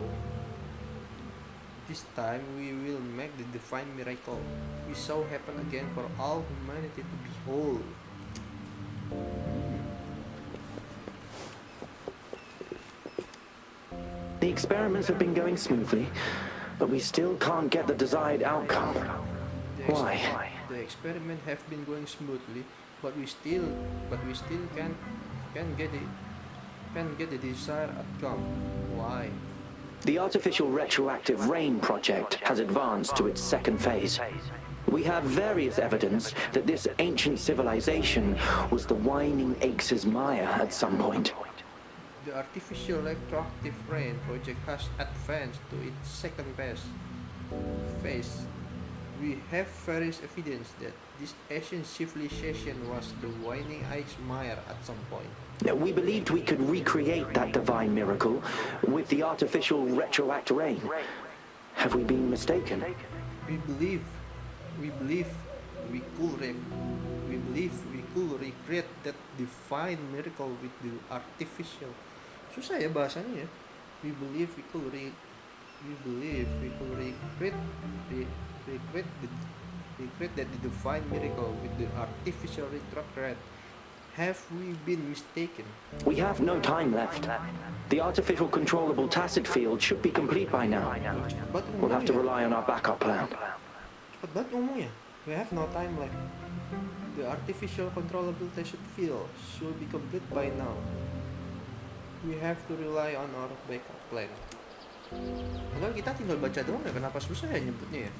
This time we will make the divine miracle we saw happen again for all humanity to behold. The experiments have been going smoothly, but we still can't get the desired outcome. Why? The experiment have been going smoothly, but we still can't get the desired outcome. Why? The artificial retroactive rain project has advanced to its second phase. We have various evidence that this ancient civilization was the Whining Aches Maya at some point. The artificial retroactive rain project has advanced to its second phase. We have various evidence that this ancient civilization was the Whining Aches Maya at some point. We believed we could recreate that divine miracle with the artificial retroact rain. Have we been mistaken? We believe we could recreate that divine miracle with the artificial. Susah ya bahasanya ya. We believe we could recreate that the divine miracle with the artificial retrograde. Have we been mistaken? We have no time left. The artificial controllable tacit field should be complete by now. We'll have to rely on our backup plan. Cepat banget ngomongnya. We have no time left. The artificial controllable tacit field should be complete by now. We have to rely on our backup plan. Padahal kita tinggal baca doang ya, kenapa susah ya nyebutnya ya?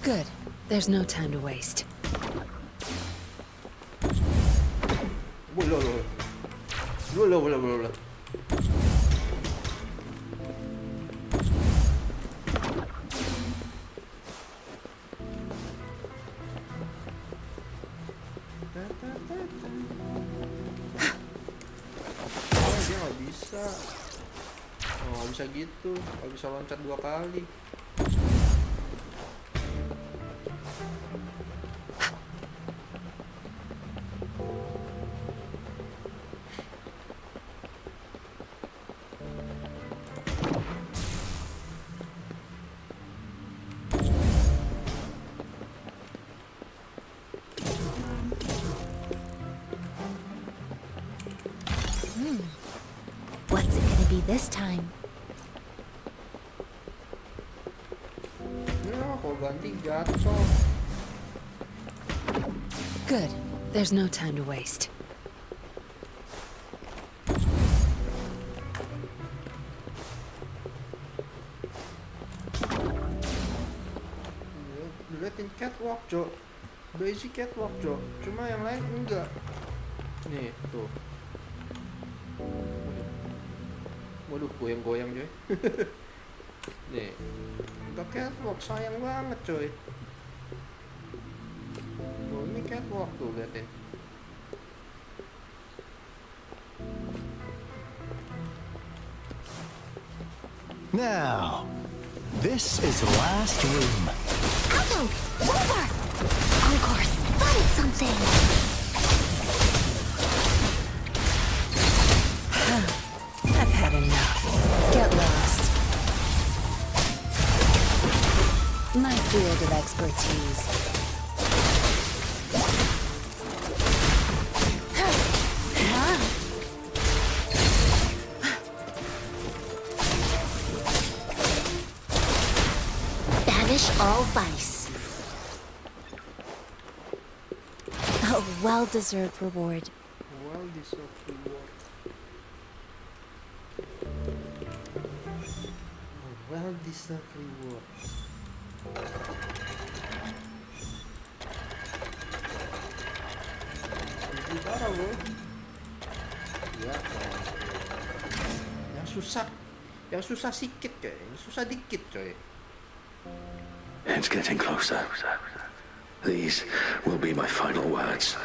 Good. There's no time to waste. Loh. Dia nggak bisa. Oh, nggak bisa gitu. Nggak bisa loncat 2 kali. What's it gonna be this time? Ya, kok ganti jatuh. Good. There's no time to waste. Liatin catwalk, Jo. Basic catwalk, Jo. Cuma yang lain enggak. Nih, tuh. Waduh, goyang-goyang, coy. Nih. Enggak catwalk, sayang banget, coy. Tuh, ini catwalk tuh, liatin. Now, this is the last room. Alto! Over! Encore spotted something! I've had enough. Get lost. My field of expertise. A well-deserved reward. Well-deserved reward. A well-deserved reward. Gimana bro? Ya. Yang susah sikit coy, yang susah dikit coy. It's getting closer. These will be my final words.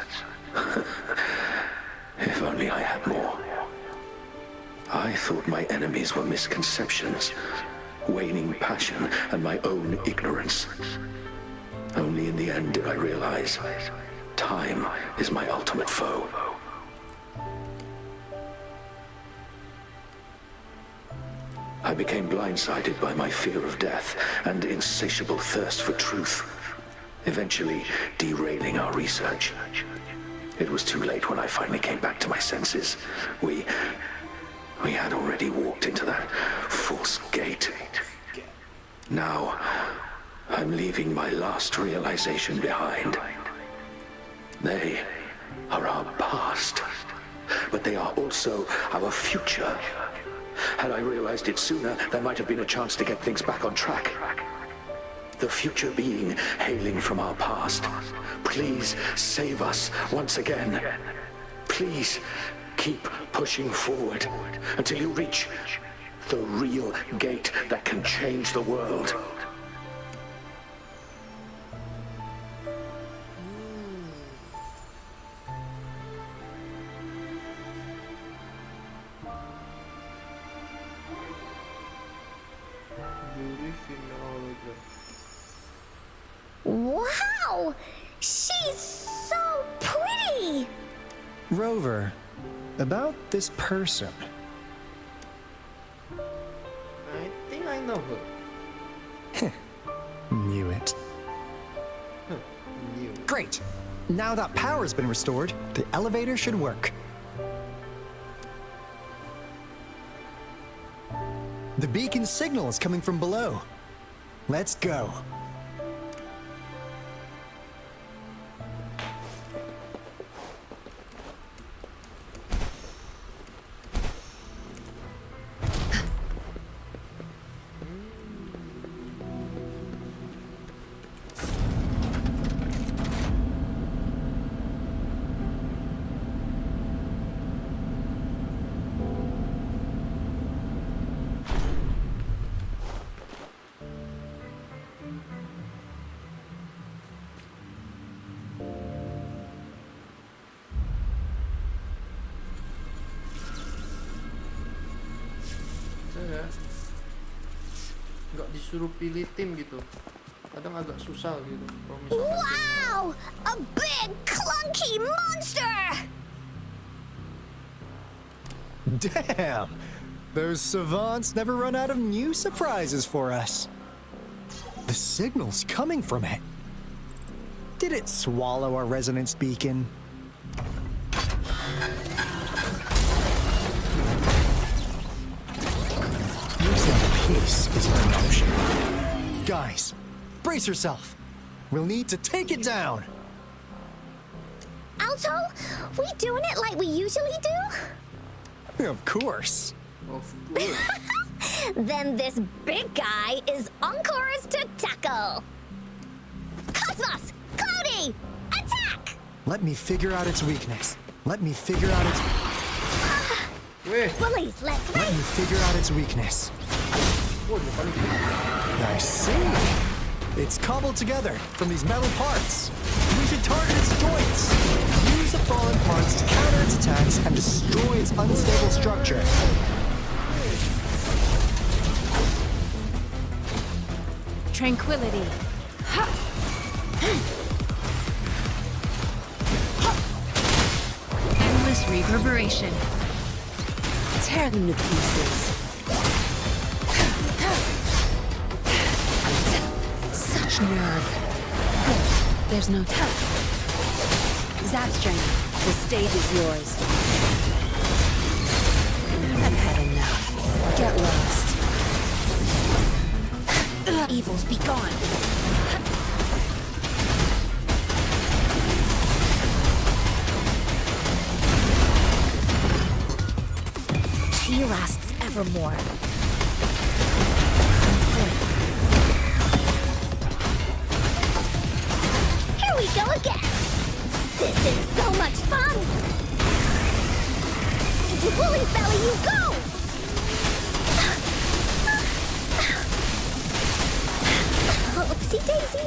If only I had more. I thought my enemies were misconceptions, waning passion, and my own ignorance. Only in the end did I realize time is my ultimate foe. I became blindsided by my fear of death and insatiable thirst for truth, eventually derailing our research. It was too late when I finally came back to my senses. We had already walked into that false gate. Now, I'm leaving my last realization behind. They are our past, but they are also our future. Had I realized it sooner, there might have been a chance to get things back on track. The future being hailing from our past. Please save us once again. Please keep pushing forward until you reach the real gate that can change the world. Wow! She's so pretty! Rover, about this person. I think I know her. Knew it. Knew it. Great! Now that power's been restored, the elevator should work. The beacon signal is coming from below. Let's go. Saya nggak disuruh pilih tim gitu, kadang agak susah gitu kalau misalkan. Wow! A big clunky monster! Damn! Those savants never run out of new surprises for us. The signal's coming from it. Did it swallow our resonance beacon? Using the piece isn't an option. Guys, brace yourself. We'll need to take it down. Alto, we doing it like we usually do? Of course. Of course. Then this big guy is Encore's to tackle. Cosmos! Cloudy! Attack! Let me figure out its weakness. Let me figure out its... Bullies, let's Let me figure out its weakness. I see. It's cobbled together from these metal parts. We should target its joints. Use the fallen parts to counter its attacks and destroy its unstable structure. Tranquility. Endless reverberation. Tear them to pieces. Such nerve. Good. There's no time. Zap strength. The stage is yours. I've had enough. Get lost. Evils be gone. lasts evermore. Here we go again. This is so much fun. Into Woolly's belly you go. Oopsie daisy.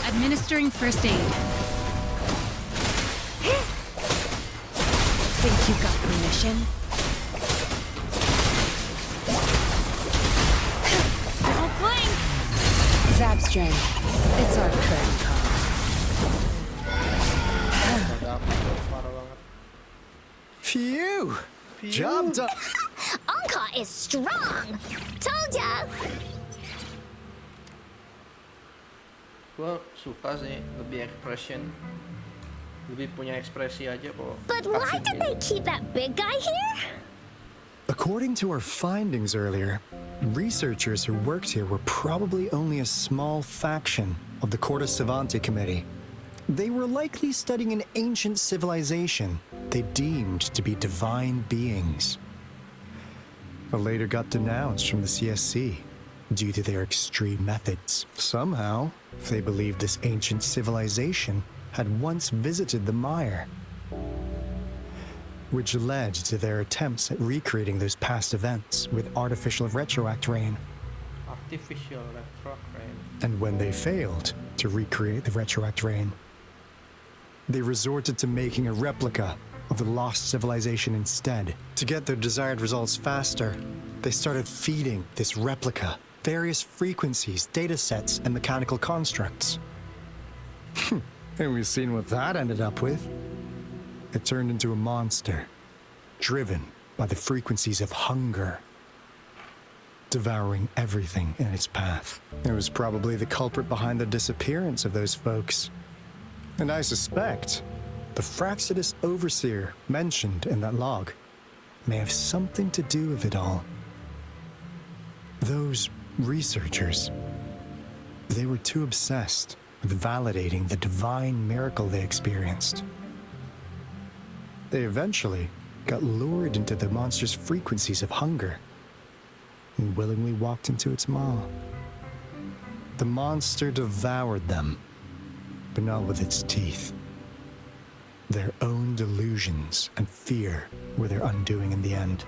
Administering first aid. Think you got permission? Don't blink! Zabstrain, it's our current call. Phew! Job done. Anka is strong. Told ya. Gue suka sih lebih expression, lebih punya ekspresi aja kok. But why did they keep that big guy here? According to our findings earlier, researchers who worked here were probably only a small faction of the Corte Savante Committee. They were likely studying an ancient civilization they deemed to be divine beings, but later got denounced from the CSC due to their extreme methods. Somehow, they believed this ancient civilization had once visited the Mire, which led to their attempts at recreating those past events with artificial retroact rain. Artificial retroact rain. And when they failed to recreate the retroact rain, they resorted to making a replica of the lost civilization instead. To get their desired results faster, they started feeding this replica various frequencies, data sets, and mechanical constructs. And we've seen what that ended up with. It turned into a monster, driven by the frequencies of hunger, devouring everything in its path. It was probably the culprit behind the disappearance of those folks. And I suspect the Fraxidus Overseer mentioned in that log may have something to do with it all. Those researchers, they were too obsessed with validating the divine miracle they experienced. They eventually got lured into the monster's frequencies of hunger and willingly walked into its maw. The monster devoured them, but not with its teeth. Their own delusions and fear were their undoing in the end.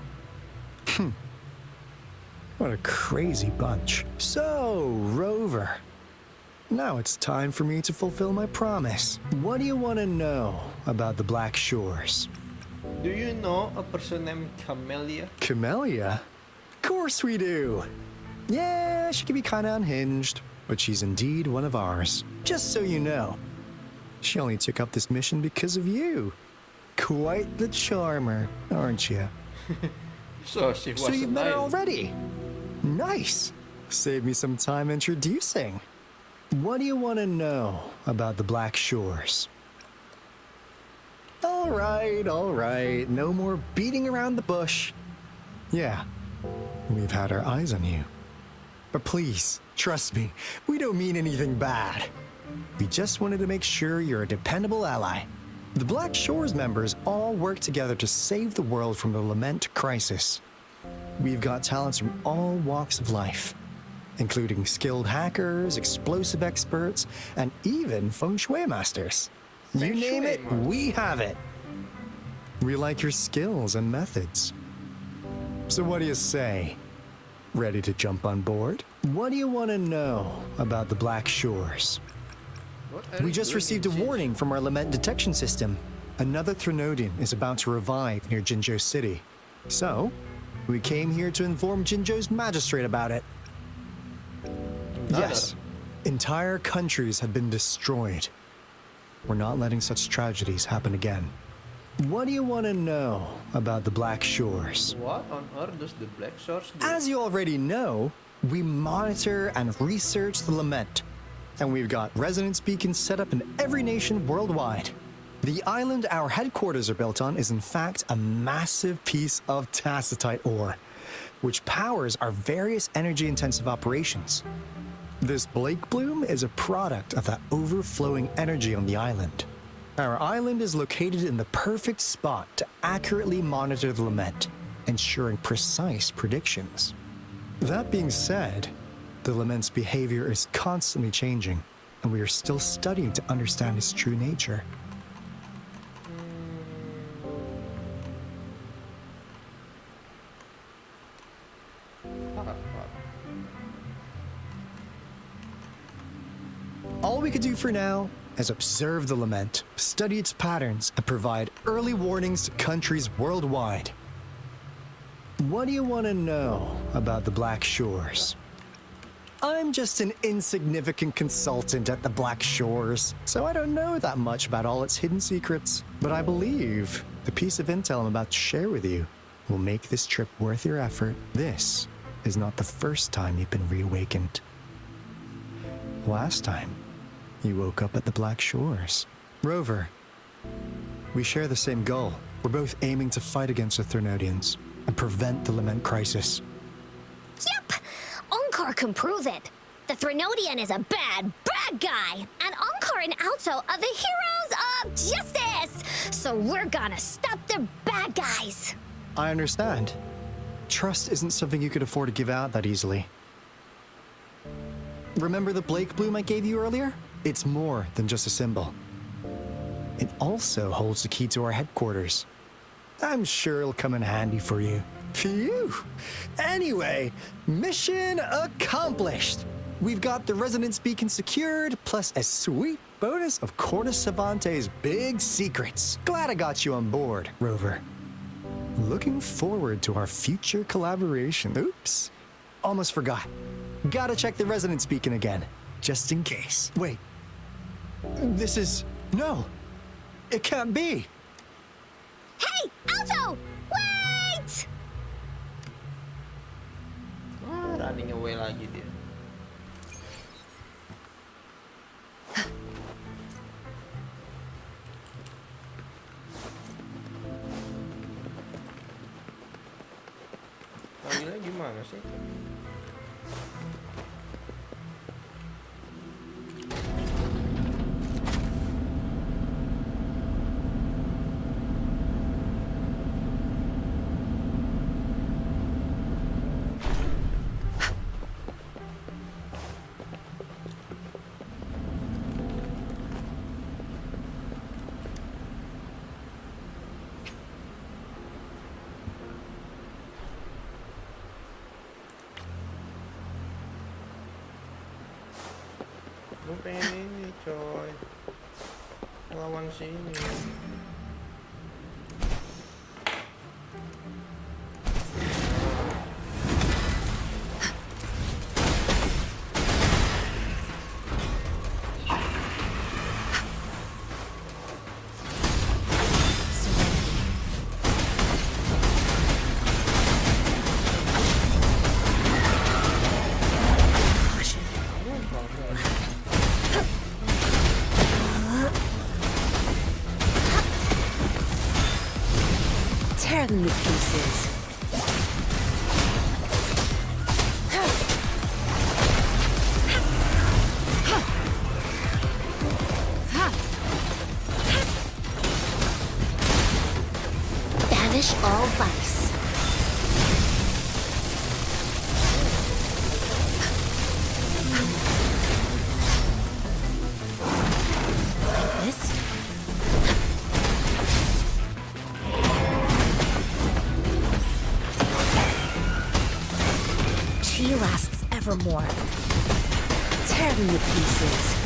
What a crazy bunch. So, Rover, now it's time for me to fulfill my promise. What do you want to know about the Black Shores? Do you know a person named Camellia? Camellia? Of course we do. Yeah, she can be kind of unhinged, but she's indeed one of ours. Just so you know, she only took up this mission because of you. Quite the charmer, aren't you? So she was So you've met her alive. already? Nice. Save me some time introducing. What do you want to know about the Black Shores? All right. No more beating around the bush. Yeah, we've had our eyes on you. But please, trust me, we don't mean anything bad. We just wanted to make sure you're a dependable ally. The Black Shores members all work together to save the world from the Lament crisis. We've got talents from all walks of life, including skilled hackers, explosive experts, and even feng shui masters. You name it, we have it. We like your skills and methods. So what do you say? Ready to jump on board? What do you want to know about the Black Shores? We just received a warning from our Lament detection system. Another Threnodian is about to revive near Jinzhou City. So, we came here to inform Jinzhou's magistrate about it. Yes, entire countries have been destroyed. We're not letting such tragedies happen again. What do you want to know about the Black Shores? What on earth does the Black Shores do? As you already know, we monitor and research the Lament, and we've got resonance beacons set up in every nation worldwide. The island our headquarters are built on is in fact a massive piece of tacitite ore, which powers our various energy-intensive operations. This Blake Bloom is a product of that overflowing energy on the island. Our island is located in the perfect spot to accurately monitor the lament, ensuring precise predictions. That being said, the lament's behavior is constantly changing, and we are still studying to understand its true nature. All we could do for now is observe the lament, study its patterns, and provide early warnings to countries worldwide. What do you want to know about the Black Shores? I'm just an insignificant consultant at the Black Shores, so I don't know that much about all its hidden secrets. But I believe the piece of intel I'm about to share with you will make this trip worth your effort. This is not the first time you've been reawakened. Last time, you woke up at the Black Shores. Rover, we share the same goal. We're both aiming to fight against the Threnodians and prevent the Lament crisis. Yep! Onkar can prove it. The Threnodian is a bad, bad guy, and Onkar and Alto are the heroes of justice! So we're gonna stop the bad guys! I understand. Trust isn't something you could afford to give out that easily. Remember the Blake Bloom I gave you earlier? It's more than just a symbol. It also holds the key to our headquarters. I'm sure it'll come in handy for you. Phew! Anyway, mission accomplished! We've got the resonance beacon secured, plus a sweet bonus of Cortus Savante's big secrets. Glad I got you on board, Rover. Looking forward to our future collaboration. Oops, almost forgot. Gotta check the resonance beacon again, just in case. Wait, this is... no, it can't be. Hey, Alto! Wait! Running away lagi dia. Panggilnya gimana sih? Gue pengen ini coy, lawan sini. Tear them to pieces. Banish all vice. This? She lasts evermore. Tear them to pieces.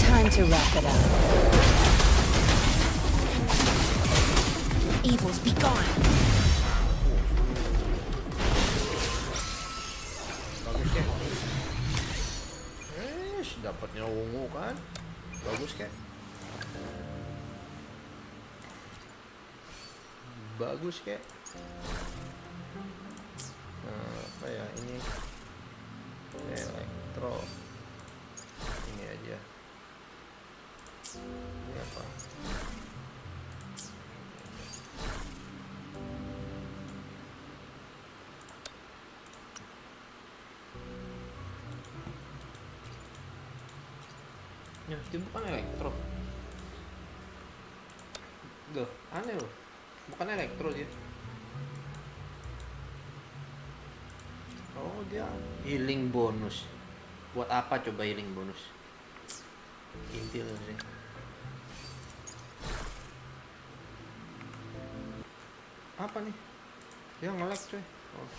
Time to wrap it up. Evils be gone. Bagus kan? Dapatnya ungu kan? Bagus kan? Bagus kan? Apa ya ini? Elektro. Ini aja. Ini apa? Ya, dia bukan elektro. Duh, aneh loh. Bukan elektro dia. Oh, dia healing bonus. Buat apa coba healing bonus? Intil sih. Apa nih? Dia nge-lag coy. Oh.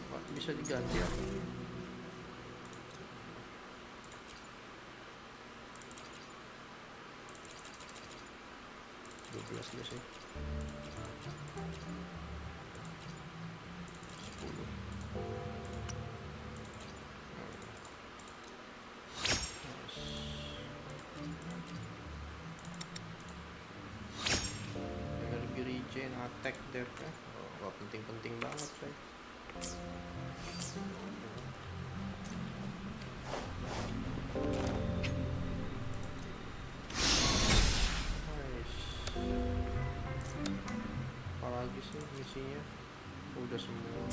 Nggak bisa diganti apa ini? Dua sih. 10. Energi regen attack depth ya. Gak penting-penting banget coy. Apalagi sih misinya udah semua.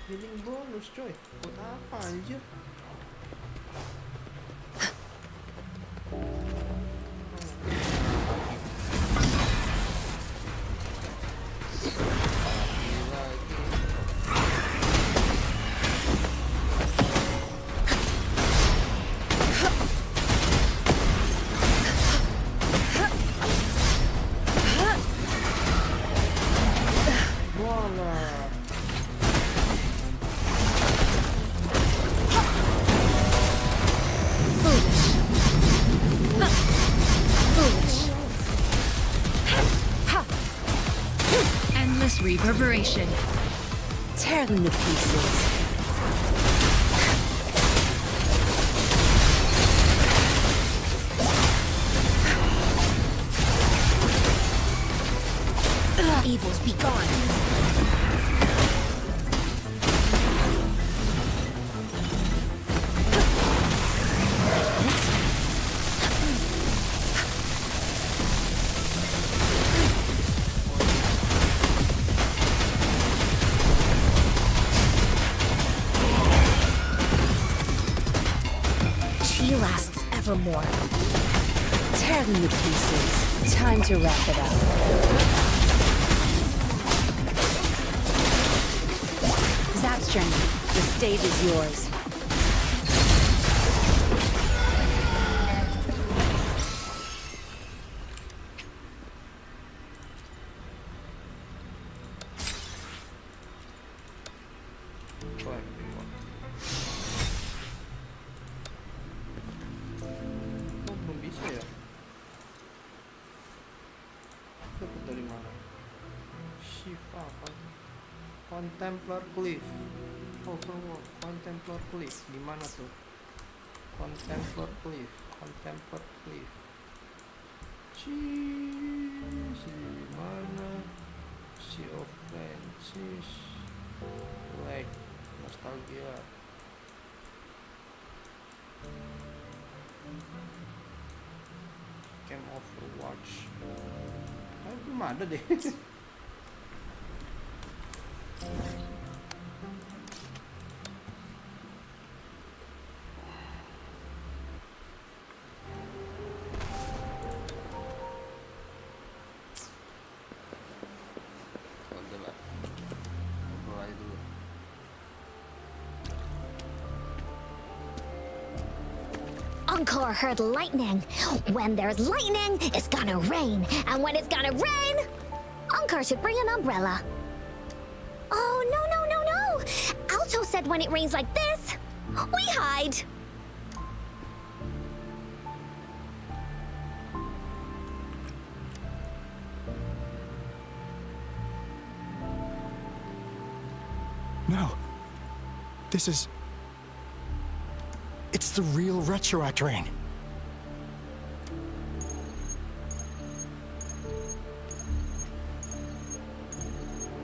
Healing bonus coy, buat apa anjir? Reverberation. Tear them to pieces. Evils be gone. More. Tear them to pieces. Time to wrap it up. Zap's journey. The stage is yours. Contemplar Cliff. Overworld. Contemplar Cliff. Di mana tuh? Contemplar Cliff. Contemplar Cliff. Cheese. Di mana? Sea of Francis. Like nostalgia. Camp Overwatch. Belum ada deh. Encore heard lightning. When there's lightning, it's gonna rain. And when it's gonna rain, Encore should bring an umbrella. Oh, no, no, no, no. Alto said when it rains like this, we hide. No. This is... It's the real Retroact Rain.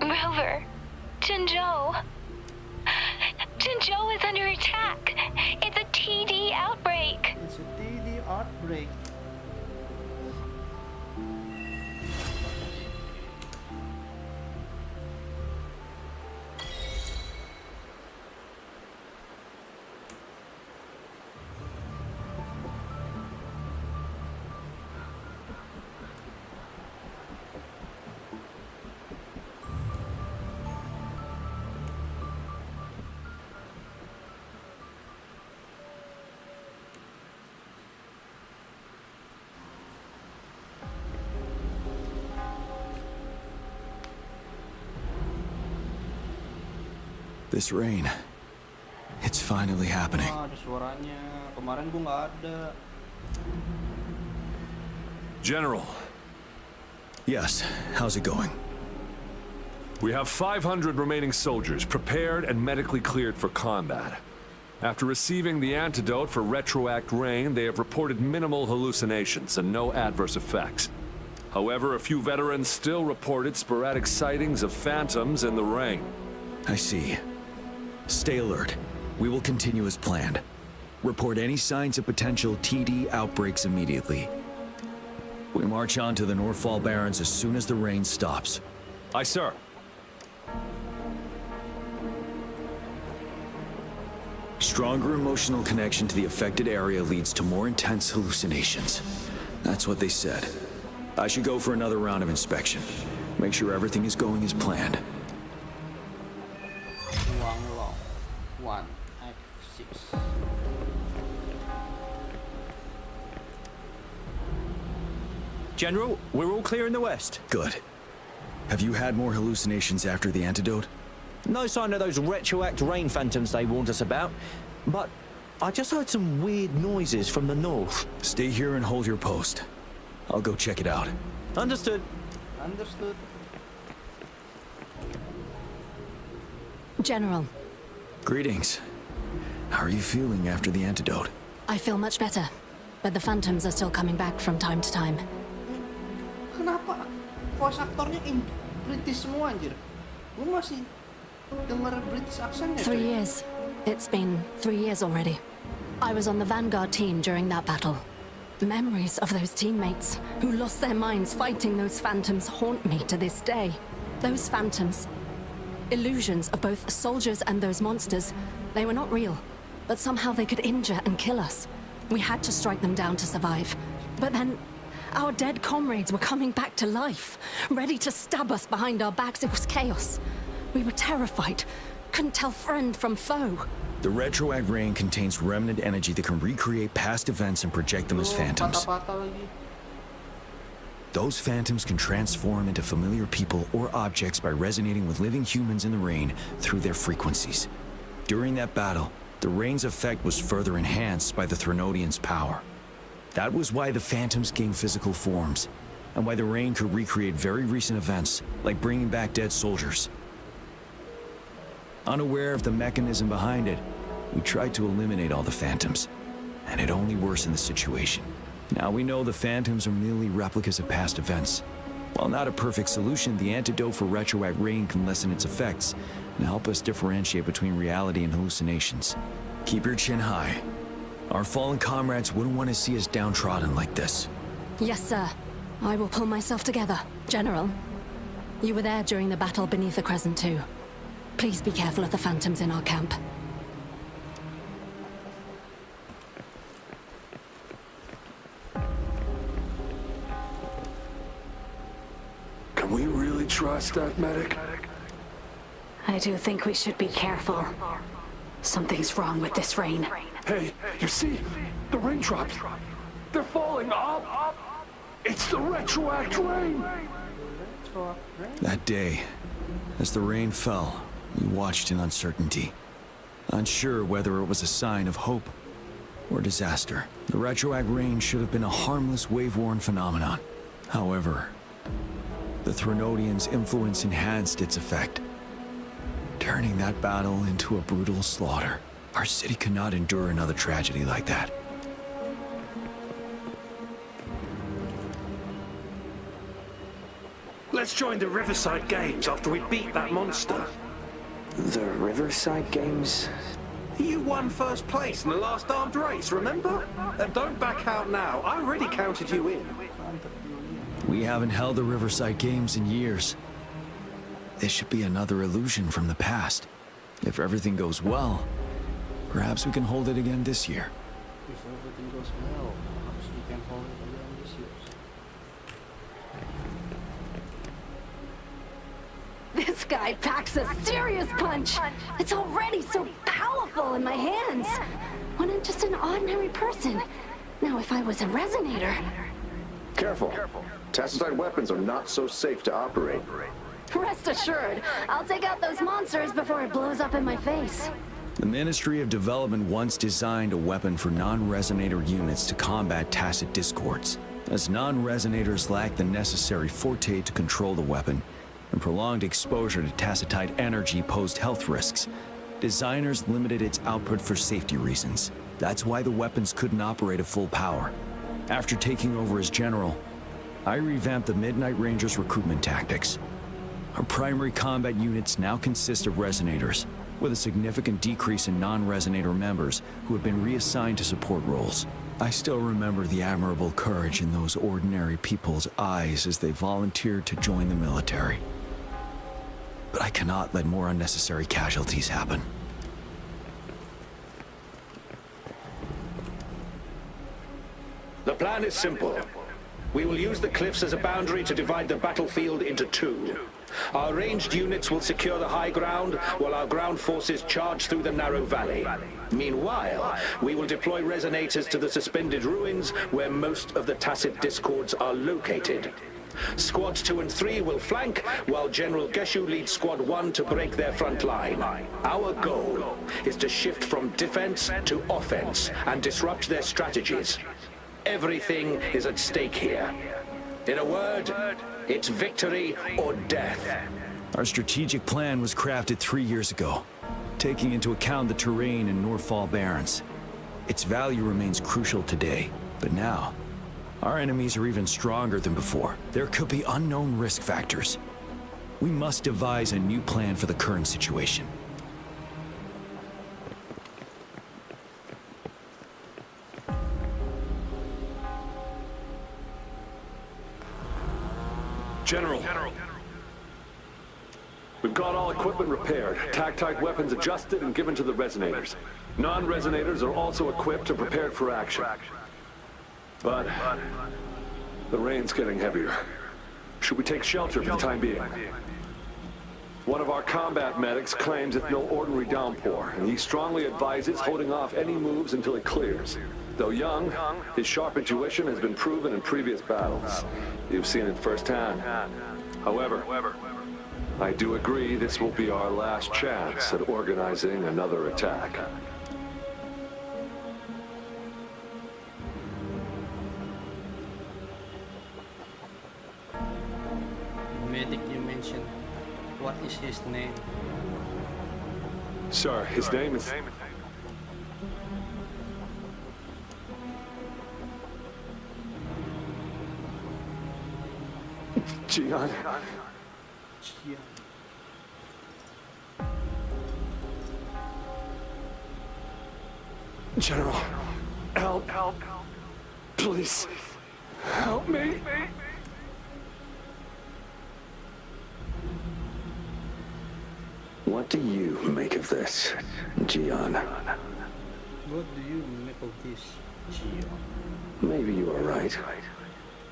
Rover, Jinzhou. Jinzhou is under attack. It's a TD outbreak. It's a TD outbreak. This rain. It's finally happening. Ah, ada suaranya. Kemarin gua nggak ada. General. Yes, how's it going? We have 500 remaining soldiers prepared and medically cleared for combat. After receiving the antidote for retroact rain, they have reported minimal hallucinations and no adverse effects. However, a few veterans still reported sporadic sightings of phantoms in the rain. I see. Stay alert. We will continue as planned. Report any signs of potential TD outbreaks immediately. We march on to the Northfall Barrens as soon as the rain stops. Aye, sir. Stronger emotional connection to the affected area leads to more intense hallucinations. That's what they said. I should go for another round of inspection. Make sure everything is going as planned. One, X6. General, we're all clear in the west. Good. Have you had more hallucinations after the antidote? No sign of those retroact rain phantoms they warned us about, but I just heard some weird noises from the north. Stay here and hold your post. I'll go check it out. Understood. Understood. General. Greetings. How are you feeling after the antidote? I feel much better, but the phantoms are still coming back from time to time. Kenapa voice aktornya British semua anjir? Gue masih denger British accent ya. 3 years. It's been 3 years already. I was on the Vanguard team during that battle. Memories of those teammates who lost their minds fighting those phantoms haunt me to this day. Those phantoms, illusions of both soldiers and those monsters, they were not real, but somehow they could injure and kill us. We had to strike them down to survive. But then, our dead comrades were coming back to life, ready to stab us behind our backs. It was chaos. We were terrified, couldn't tell friend from foe. The retroact rain contains remnant energy that can recreate past events and project them as phantoms. Those phantoms can transform into familiar people or objects by resonating with living humans in the rain through their frequencies. During that battle, the rain's effect was further enhanced by the Threnodians' power. That was why the phantoms gained physical forms, and why the rain could recreate very recent events, like bringing back dead soldiers. Unaware of the mechanism behind it, we tried to eliminate all the phantoms, and it only worsened the situation. Now we know the phantoms are merely replicas of past events. While not a perfect solution, the antidote for retroact rain can lessen its effects and help us differentiate between reality and hallucinations. Keep your chin high. Our fallen comrades wouldn't want to see us downtrodden like this. Yes, sir. I will pull myself together. General, you were there during the battle beneath the Crescent too. Please be careful of the phantoms in our camp. Can we really trust that medic? I do think we should be careful. Something's wrong with this rain. Hey, you see? The raindrops. They're falling up. It's the retroact rain. That day, as the rain fell, we watched in uncertainty, unsure whether it was a sign of hope or disaster. The retroact rain should have been a harmless wave-worn phenomenon. However, the Threnodians' influence enhanced its effect, turning that battle into a brutal slaughter. Our city cannot endure another tragedy like that. Let's join the Riverside Games after we beat that monster. The Riverside Games? You won first place in the last armed race, remember? And don't back out now. I already counted you in. We haven't held the Riverside Games in years. This should be another illusion from the past. If everything goes well, perhaps we can hold it again this year. If everything goes well, perhaps we can hold it again this year. This guy packs a serious punch. It's already so powerful in my hands. When I'm just an ordinary person. Now, if I was a resonator... Careful. Tacitite weapons are not so safe to operate. Rest assured, I'll take out those monsters before it blows up in my face. The Ministry of Development once designed a weapon for non-resonator units to combat tacit discords. As non-resonators lack the necessary forte to control the weapon, and prolonged exposure to tacitite energy posed health risks, designers limited its output for safety reasons. That's why the weapons couldn't operate at full power. After taking over as general, I revamped the Midnight Rangers' recruitment tactics. Our primary combat units now consist of resonators, with a significant decrease in non-resonator members who have been reassigned to support roles. I still remember the admirable courage in those ordinary people's eyes as they volunteered to join the military. But I cannot let more unnecessary casualties happen. The plan is simple. We will use the cliffs as a boundary to divide the battlefield into two. Our ranged units will secure the high ground, while our ground forces charge through the narrow valley. Meanwhile, we will deploy resonators to the suspended ruins, where most of the tacit discords are located. Squads 2 and 3 will flank, while General Geshu leads Squad 1 to break their front line. Our goal is to shift from defense to offense and disrupt their strategies. Everything is at stake here. In a word, it's victory or death. Our strategic plan was crafted 3 years ago, taking into account the terrain in Northfall Barrens. Its value remains crucial today, but now, our enemies are even stronger than before. There could be unknown risk factors. We must devise a new plan for the current situation. General. We've got all equipment repaired, tactite weapons adjusted and given to the resonators. Non-resonators are also equipped and prepared for action. But the rain's getting heavier. Should we take shelter for the time being? One of our combat medics claims it's no ordinary downpour, and he strongly advises holding off any moves until it clears. Though young, his sharp intuition has been proven in previous battles. You've seen it firsthand. However, I do agree this will be our last chance at organizing another attack. Medic you mentioned, what is his name? Sir, his name is... Jian. General, help. Please, help me. What do you make of this, Jian? What do you make of this, Jian? Maybe you are right.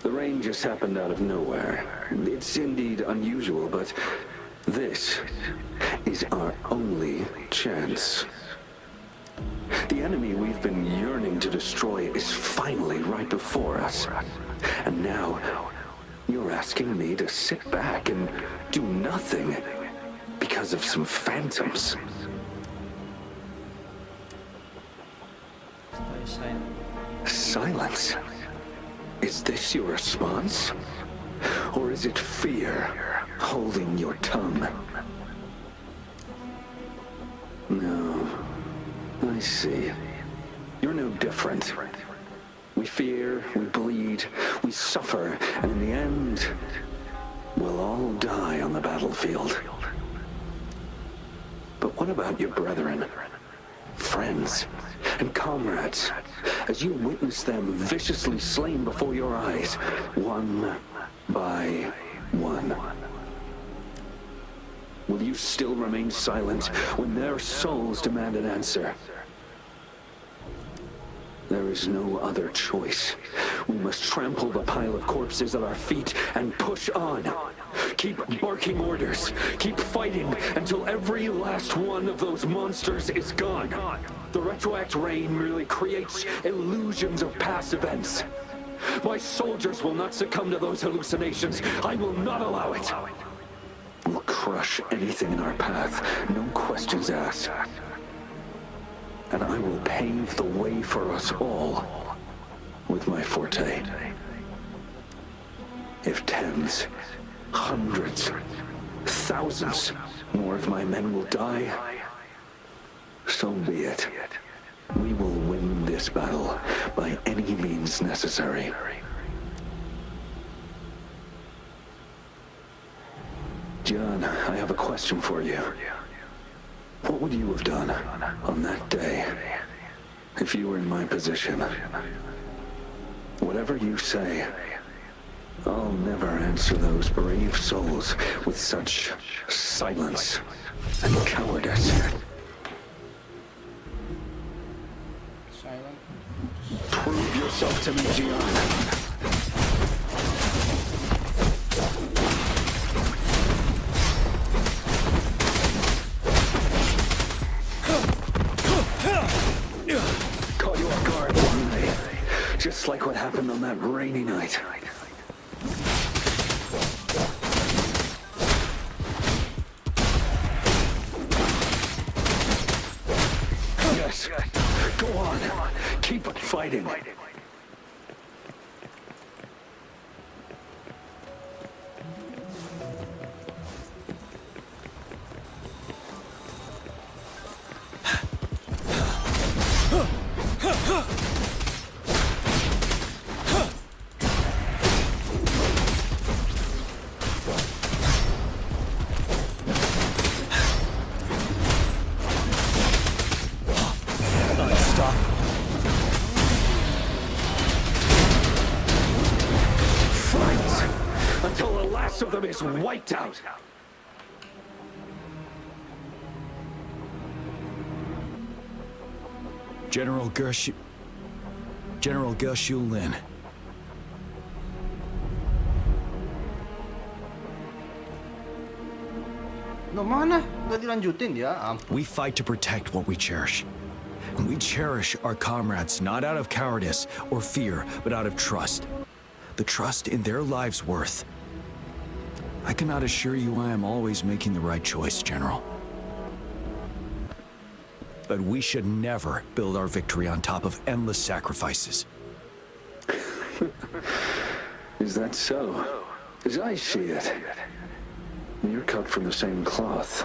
The rain just happened out of nowhere. It's indeed unusual, but this is our only chance. The enemy we've been yearning to destroy is finally right before us. And now, you're asking me to sit back and do nothing because of some phantoms. Stay silent. Silence? Is this your response? Or is it fear holding your tongue? No. I see. You're no different. We fear, we bleed, we suffer, and in the end, we'll all die on the battlefield. But what about your brethren, friends, and comrades, as you witness them viciously slain before your eyes, one by one? Will you still remain silent when their souls demand an answer? There is no other choice. We must trample the pile of corpses at our feet and push on. Keep barking orders. Keep fighting until every last one of those monsters is gone. The retroact rain merely creates illusions of past events. My soldiers will not succumb to those hallucinations. I will not allow it. crush anything in our path, no questions asked. And I will pave the way for us all with my forte. If tens, hundreds, thousands more of my men will die, so be it. We will win this battle by any means necessary. John, I have a question for you. What would you have done on that day if you were in my position? Whatever you say, I'll never answer those brave souls with such silence and cowardice. Silent. Prove yourself to me, Gian. Caught you off guard, didn't I? Just like what happened on that rainy night. Yes, go on. Keep fighting. Until the last of them is wiped out. General Gershu Lin. No, mana? Nggak dilanjutin ya? We fight to protect what we cherish. And we cherish our comrades not out of cowardice or fear, but out of trust. The trust in their lives' worth. I cannot assure you I am always making the right choice, General. But we should never build our victory on top of endless sacrifices. Is that so? As I see it, you're cut from the same cloth.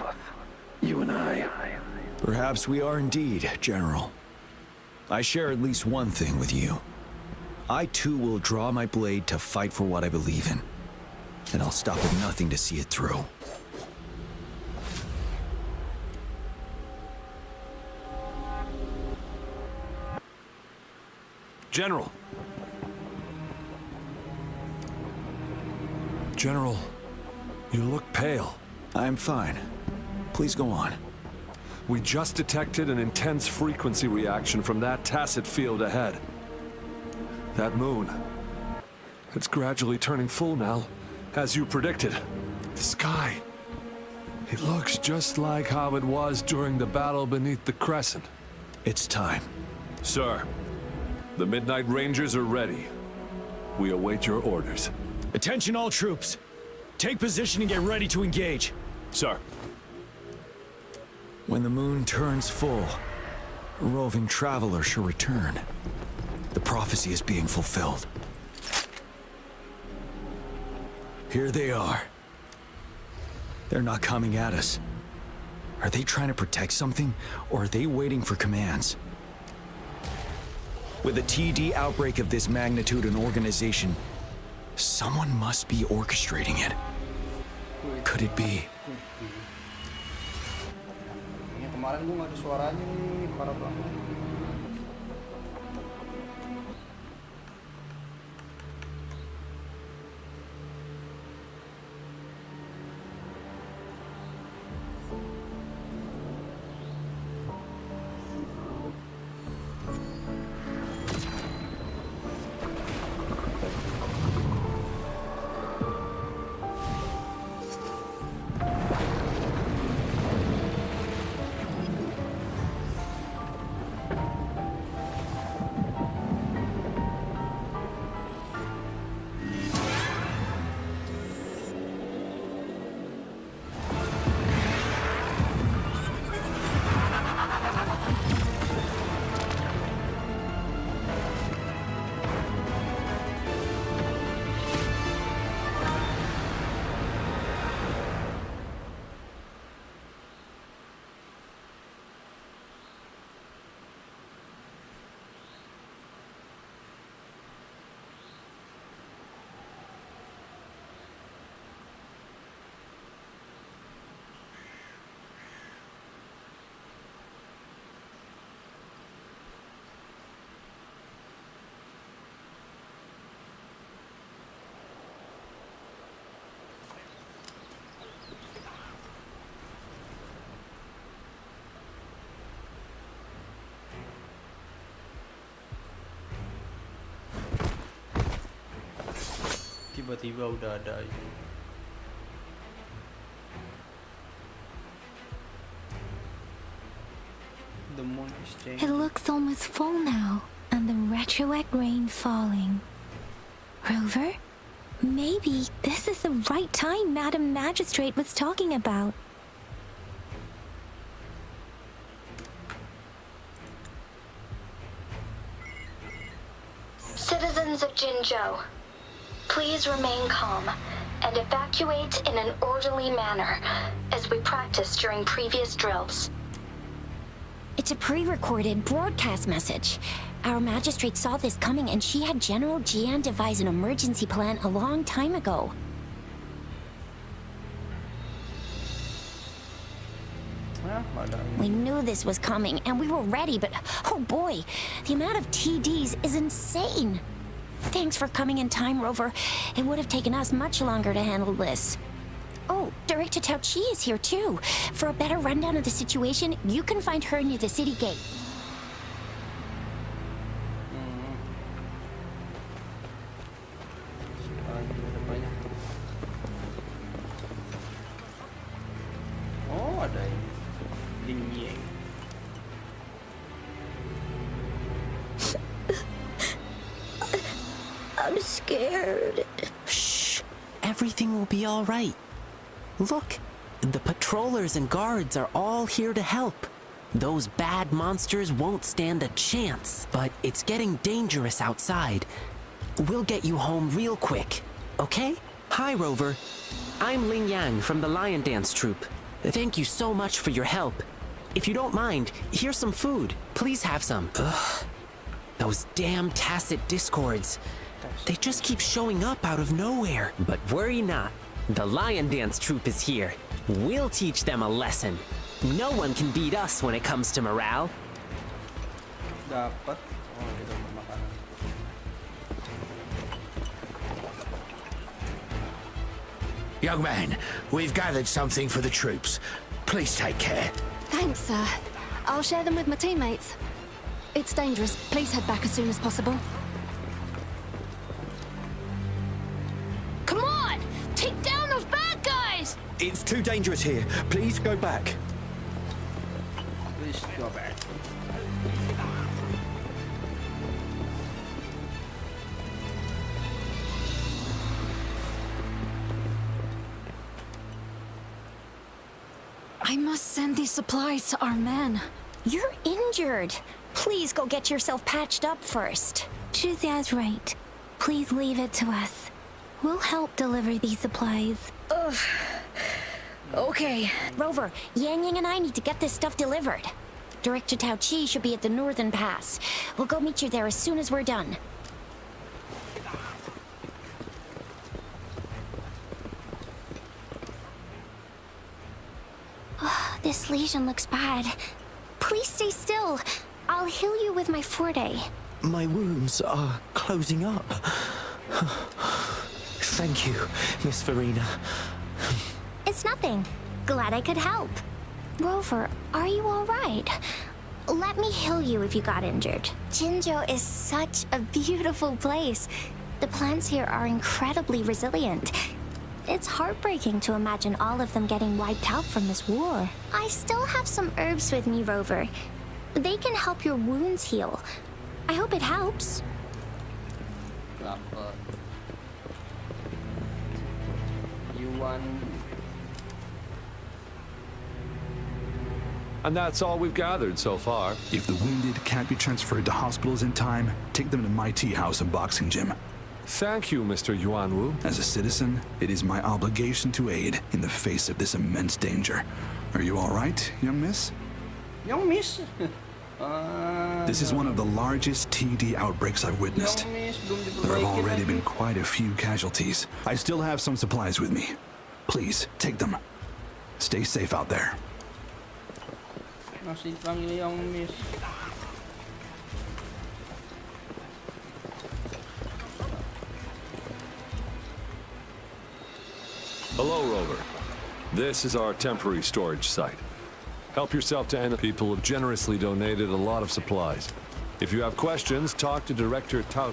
You and I. Perhaps we are indeed, General. I share at least one thing with you. I too will draw my blade to fight for what I believe in. And I'll stop at nothing to see it through. General. General, you look pale. I'm fine. Please go on. We just detected an intense frequency reaction from that tacit field ahead. That moon. It's gradually turning full now, as you predicted. The sky. It looks just like how it was during the battle beneath the crescent. It's time. Sir, the Midnight Rangers are ready. We await your orders. Attention all troops. Take position and get ready to engage. Sir. When the moon turns full, a roving traveler shall return. The prophecy is being fulfilled. Here they are. They're not coming at us. Are they trying to protect something, or are they waiting for commands? With a TD outbreak of this magnitude and organization, someone must be orchestrating it. Could it be? Yang kemarin gue nggak ada suaranya nih, parah banget. Tiba-tiba udah ada ini. The moon is changing. It looks almost full now, and the retroact rain falling. Rover, maybe this is the right time Madam Magistrate was talking about. Citizens of Jinzhou, please remain calm and evacuate in an orderly manner as we practiced during previous drills. It's a pre-recorded broadcast message. Our magistrate saw this coming and she had General Jian devise an emergency plan a long time ago. We knew this was coming and we were ready, but oh boy, the amount of TDs is insane. Thanks for coming in time, Rover. It would have taken us much longer to handle this. Oh, Director Tao Chi is here too. For a better rundown of the situation, you can find her near the city gate. Oh, ada ini. Ling Yang. I'm scared. Shh. Everything will be all right. Look, the patrollers and guards are all here to help. Those bad monsters won't stand a chance, but it's getting dangerous outside. We'll get you home real quick, okay? Hi, Rover. I'm Ling Yang from the Lion Dance Troupe. Thank you so much for your help. If you don't mind, here's some food. Please have some. Ugh. Those damn tacit discords. They just keep showing up out of nowhere. But worry not. The Lion Dance Troupe is here. We'll teach them a lesson. No one can beat us when it comes to morale. Dapat. Oh, kita makanan. Young man, we've gathered something for the troops. Please take care. Thanks, sir. I'll share them with my teammates. It's dangerous. Please head back as soon as possible. Come on! Take down those bad guys! It's too dangerous here. Please go back. Please go back. I must send these supplies to our men. You're injured. Please go get yourself patched up first. Zhuxia's right. Please leave it to us. We'll help deliver these supplies. Ugh. Okay. Rover, Yang Yang and I need to get this stuff delivered. Director Tao Chi should be at the Northern Pass. We'll go meet you there as soon as we're done. Oh, this lesion looks bad. Please stay still. I'll heal you with my Forte. My wounds are closing up. Thank you, Miss Verena. It's nothing. Glad I could help. Rover, are you all right? Let me heal you if you got injured. Jinzhou is such a beautiful place. The plants here are incredibly resilient. It's heartbreaking to imagine all of them getting wiped out from this war. I still have some herbs with me, Rover. They can help your wounds heal. I hope it helps. Dapat. Yuan. And that's all we've gathered so far. If the wounded can't be transferred to hospitals in time, take them to my tea house and boxing gym. Thank you, Mr. Yuanwu. As a citizen, it is my obligation to aid in the face of this immense danger. Are you all right, young miss? Young miss? This is one of the largest TD outbreaks I've witnessed. There have already been quite a few casualties. I still have some supplies with me. Please, take them. Stay safe out there. Masih panggil Young Miss. Hello, Rover. This is our temporary storage site. Help yourself to any people have generously donated a lot of supplies. If you have questions, talk to Director Tao.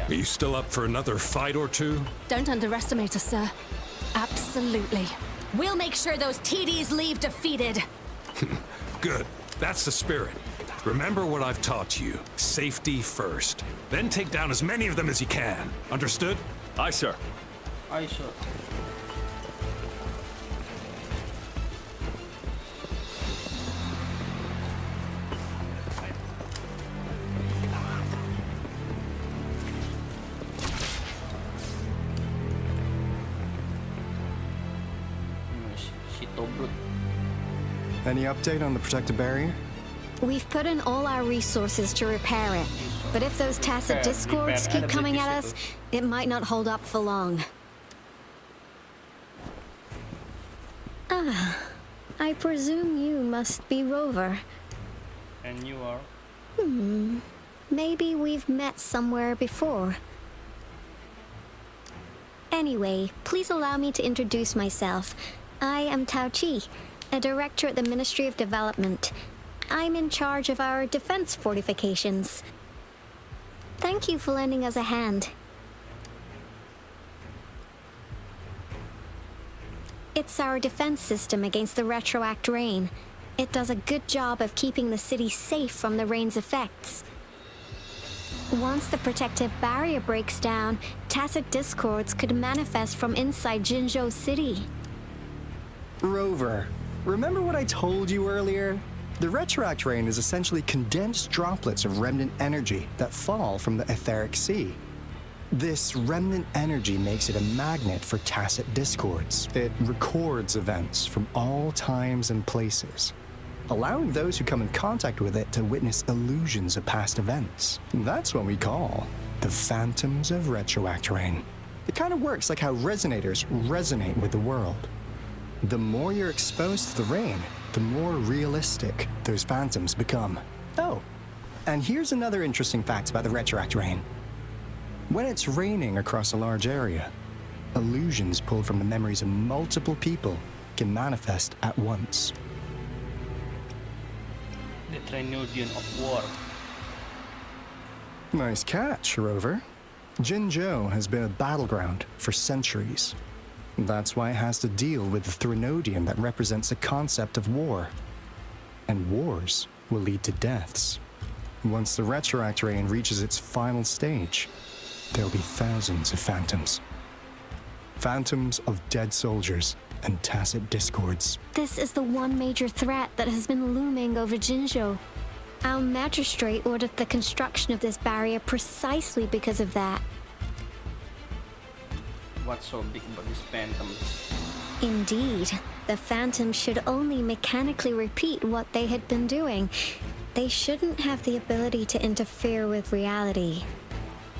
Are you still up for another fight or two? Don't underestimate us, sir. Absolutely. We'll make sure those TDs leave defeated. Good. That's the spirit. Remember what I've taught you. Safety first. Then take down as many of them as you can. Understood? Aye, sir. Aye, sir. Any update on the protective barrier? We've put in all our resources to repair it. But if those tacit discords keep coming at us, it might not hold up for long. Ah, I presume you must be Rover. And you are? Maybe we've met somewhere before. Anyway, please allow me to introduce myself. I am Tao Chi, a director at the Ministry of Development. I'm in charge of our defense fortifications. Thank you for lending us a hand. It's our defense system against the retroact rain. It does a good job of keeping the city safe from the rain's effects. Once the protective barrier breaks down, tacit discords could manifest from inside Jinzhou City. Rover, remember what I told you earlier? The retroact rain is essentially condensed droplets of remnant energy that fall from the etheric sea. This remnant energy makes it a magnet for tacit discords. It records events from all times and places, allowing those who come in contact with it to witness illusions of past events. That's what we call the phantoms of retroact rain. It kind of works like how resonators resonate with the world. The more you're exposed to the rain, the more realistic those phantoms become. Oh, and here's another interesting fact about the retroact rain. When it's raining across a large area, illusions pulled from the memories of multiple people can manifest at once. The Trinodian of War. Nice catch, Rover. Jinzhou has been a battleground for centuries. That's why it has to deal with the Trinodian that represents the concept of war. And wars will lead to deaths. Once the retroact rain reaches its final stage, there'll be thousands of phantoms. Phantoms of dead soldiers and tacit discords. This is the one major threat that has been looming over Jinzhou. Our magistrate ordered the construction of this barrier precisely because of that. What's so big about these phantoms? Indeed, the phantoms should only mechanically repeat what they had been doing. They shouldn't have the ability to interfere with reality.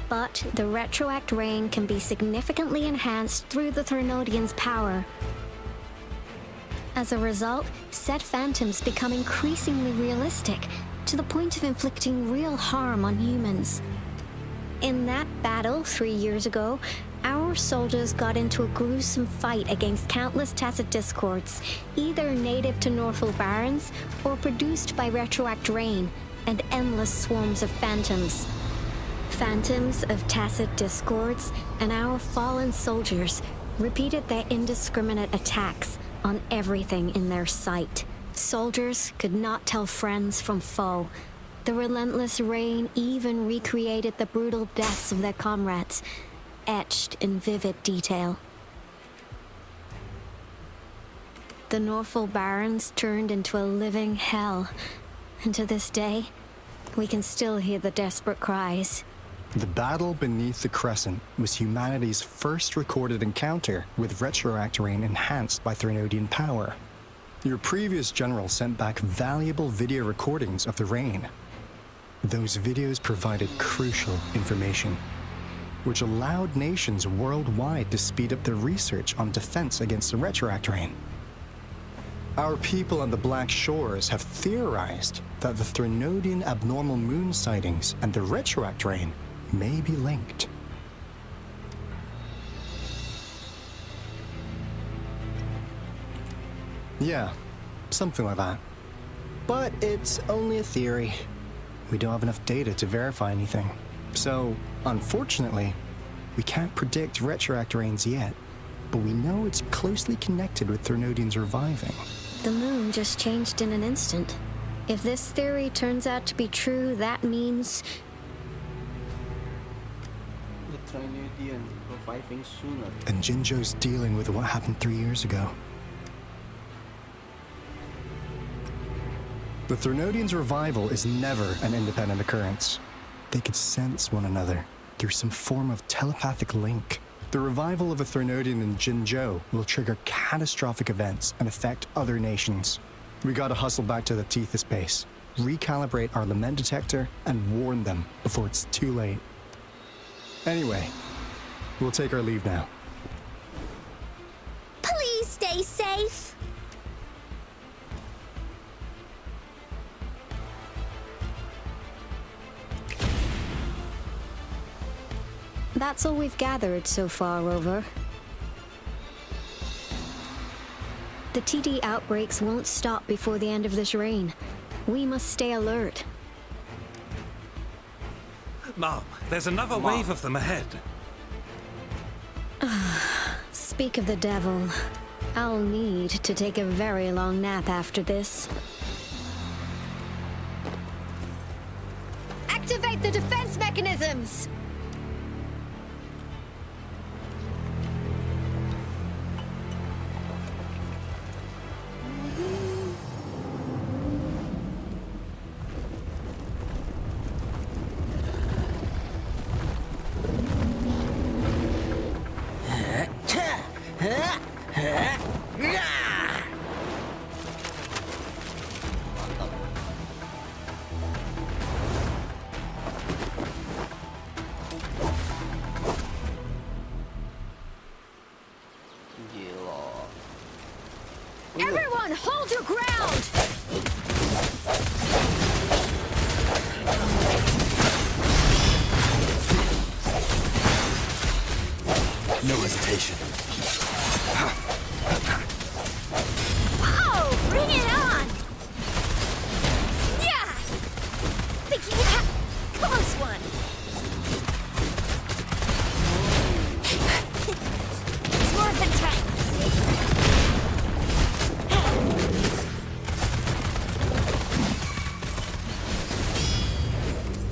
But the retroact rain can be significantly enhanced through the Trinodian's power. As a result, said phantoms become increasingly realistic, to the point of inflicting real harm on humans. In that battle 3 years ago, our soldiers got into a gruesome fight against countless tacit discords, either native to Northful Barrens or produced by retroact rain and endless swarms of phantoms. Phantoms of tacit discords and our fallen soldiers repeated their indiscriminate attacks on everything in their sight. Soldiers could not tell friends from foe. The relentless rain even recreated the brutal deaths of their comrades, etched in vivid detail. The Northful Barrens turned into a living hell, and to this day, we can still hear the desperate cries. The battle beneath the Crescent was humanity's first recorded encounter with retroact rain enhanced by Trinodian power. Your previous general sent back valuable video recordings of the rain. Those videos provided crucial information, which allowed nations worldwide to speed up their research on defense against the retroact rain. Our people on the Black Shores have theorized that the Trinodian abnormal moon sightings and the retroact rain may be linked. Yeah, something like that. But it's only a theory. We don't have enough data to verify anything. So, unfortunately, we can't predict retroact rains yet, but we know it's closely connected with Threnodians reviving. The moon just changed in an instant. If this theory turns out to be true, that means The Threnodian reviving sooner. And Jinzhou's dealing with what happened 3 years ago. The Threnodians' revival is never an independent occurrence. They could sense one another through some form of telepathic link. The revival of a Threnodian in Jinzhou will trigger catastrophic events and affect other nations. We gotta hustle back to the Tethys base, recalibrate our lament detector, and warn them before it's too late. Anyway, we'll take our leave now. Please stay safe. that's all we've gathered so far, Rover. The TD outbreaks won't stop before the end of this reign. We must stay alert. Mom, there's another wave of them ahead. Speak of the devil. I'll need to take a very long nap after this. Activate the defense mechanisms! Everyone, hold your ground! No hesitation. Oh, bring it on! Yeah! Think you can have close one. It's more of a tank.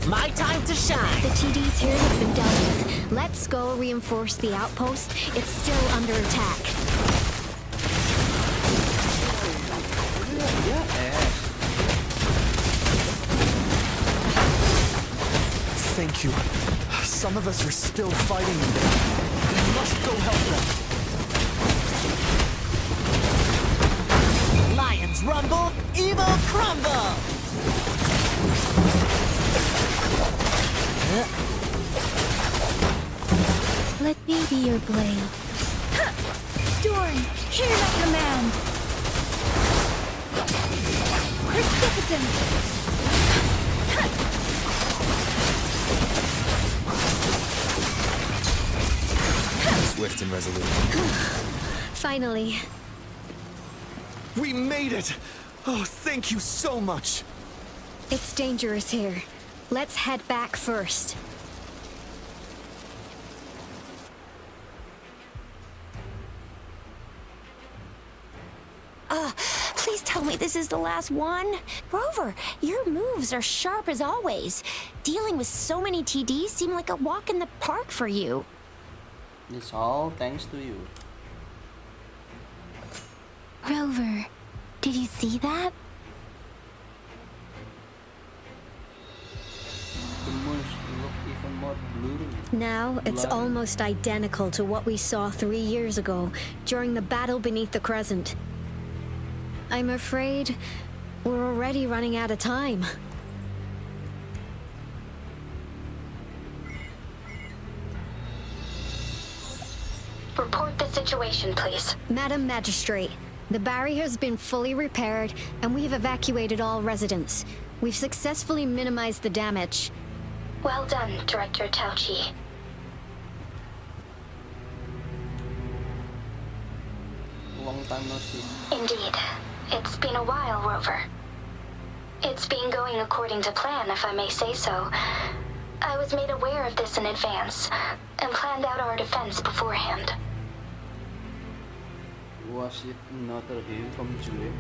My time to shine! The TDs here have been dealt with. Let's go reinforce the outpost. It's still under attack. Thank you. Some of us are still fighting in there. We must go help them. Lions rumble, evil crumble! Let me be your blade. Storm, hear my command. Precipitant. Swift and resolute. Finally. We made it! Oh, thank you so much! It's dangerous here. Let's head back first. Please tell me this is the last one. Rover, your moves are sharp as always. Dealing with so many TDs seem like a walk in the park for you. It's all thanks to you. Rover, did you see that? The moons look even more blurry. Now, it's Bloody. almost identical to what we saw 3 years ago, during the battle beneath the Crescent. I'm afraid we're already running out of time. Report the situation, please. Madam Magistrate, the barrier has been fully repaired, and we've evacuated all residents. We've successfully minimized the damage. Well done, Director Tauchi. Long time no see. Indeed. It's been a while, Rover. It's been going according to plan, if I may say so. I was made aware of this in advance and planned out our defense beforehand. Was it not a hint from Jue?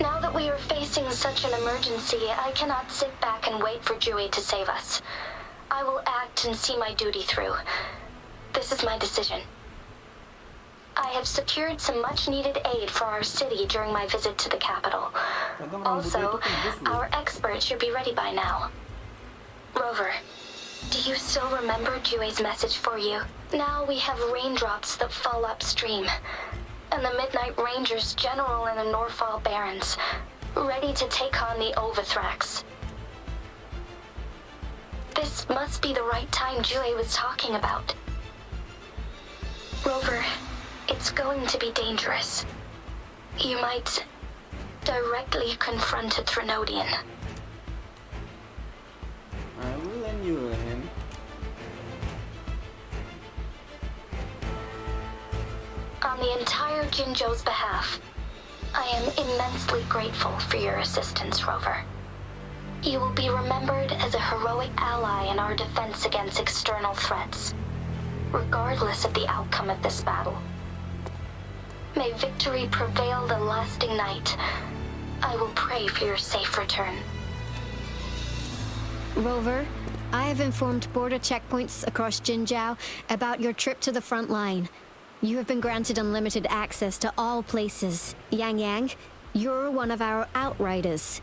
Now that we are facing such an emergency, I cannot sit back and wait for Jue to save us. I will act and see my duty through. This is my decision. I have secured some much-needed aid for our city during my visit to the capital. Also, our expert should be ready by now. Rover, do you still remember Jue's message for you? Now we have raindrops that fall upstream, and the Midnight Rangers General in the Norfall Barrens, ready to take on the Overthrax. This must be the right time Jue was talking about. Rover, it's going to be dangerous. You might directly confront a Threnodian. I will lend you a hand. On the entire Jinzhou's behalf, I am immensely grateful for your assistance, Rover. You will be remembered as a heroic ally in our defense against external threats, regardless of the outcome of this battle. May victory prevail the lasting night. I will pray for your safe return. Rover, I have informed border checkpoints across Jinzhou about your trip to the front line. You have been granted unlimited access to all places. Yang Yang, you're one of our outriders.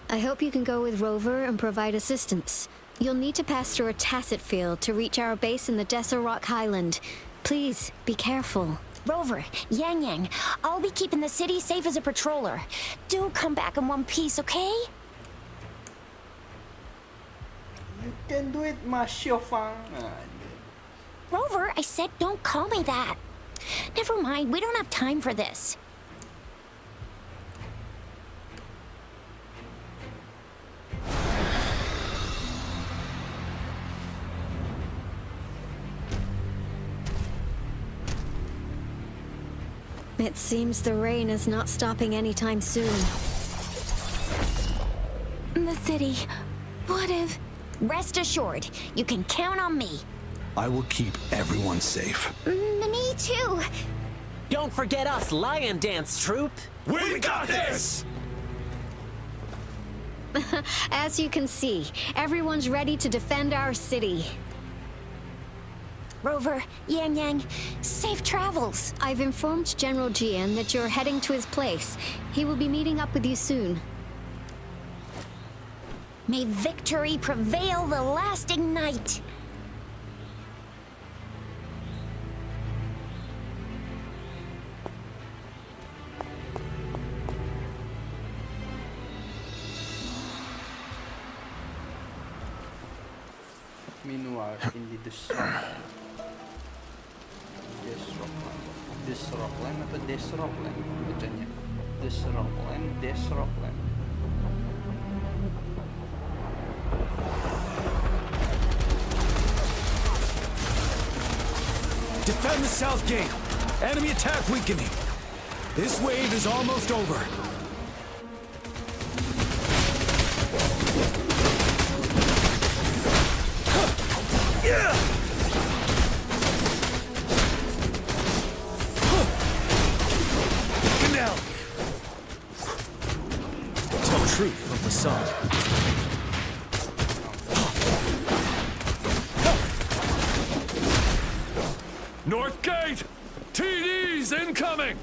I hope you can go with Rover and provide assistance. You'll need to pass through a tacit field to reach our base in the Desert Rock Highland. Please, be careful. Rover, Yang Yang, I'll be keeping the city safe as a patroller. Do come back in one piece, okay? You can do it, Ma Xiaofang. Rover, I said don't call me that. Never mind, we don't have time for this. It seems the rain is not stopping anytime soon. The city. What if... Rest assured, you can count on me. I will keep everyone safe. Me too. Don't forget us, Lion Dance Troop. We got this! As you can see, everyone's ready to defend our city. Rover, Yang Yang, safe travels. I've informed General Jian that you're heading to his place. He will be meeting up with you soon. May victory prevail the lasting night. Meanwhile, in the Disrockland atau Disrockland bacanya? Disrockland. Defend the south gate. Enemy attack weakening. This wave is almost over. Canal. Tell truth of the sun. North Gate! TDs incoming!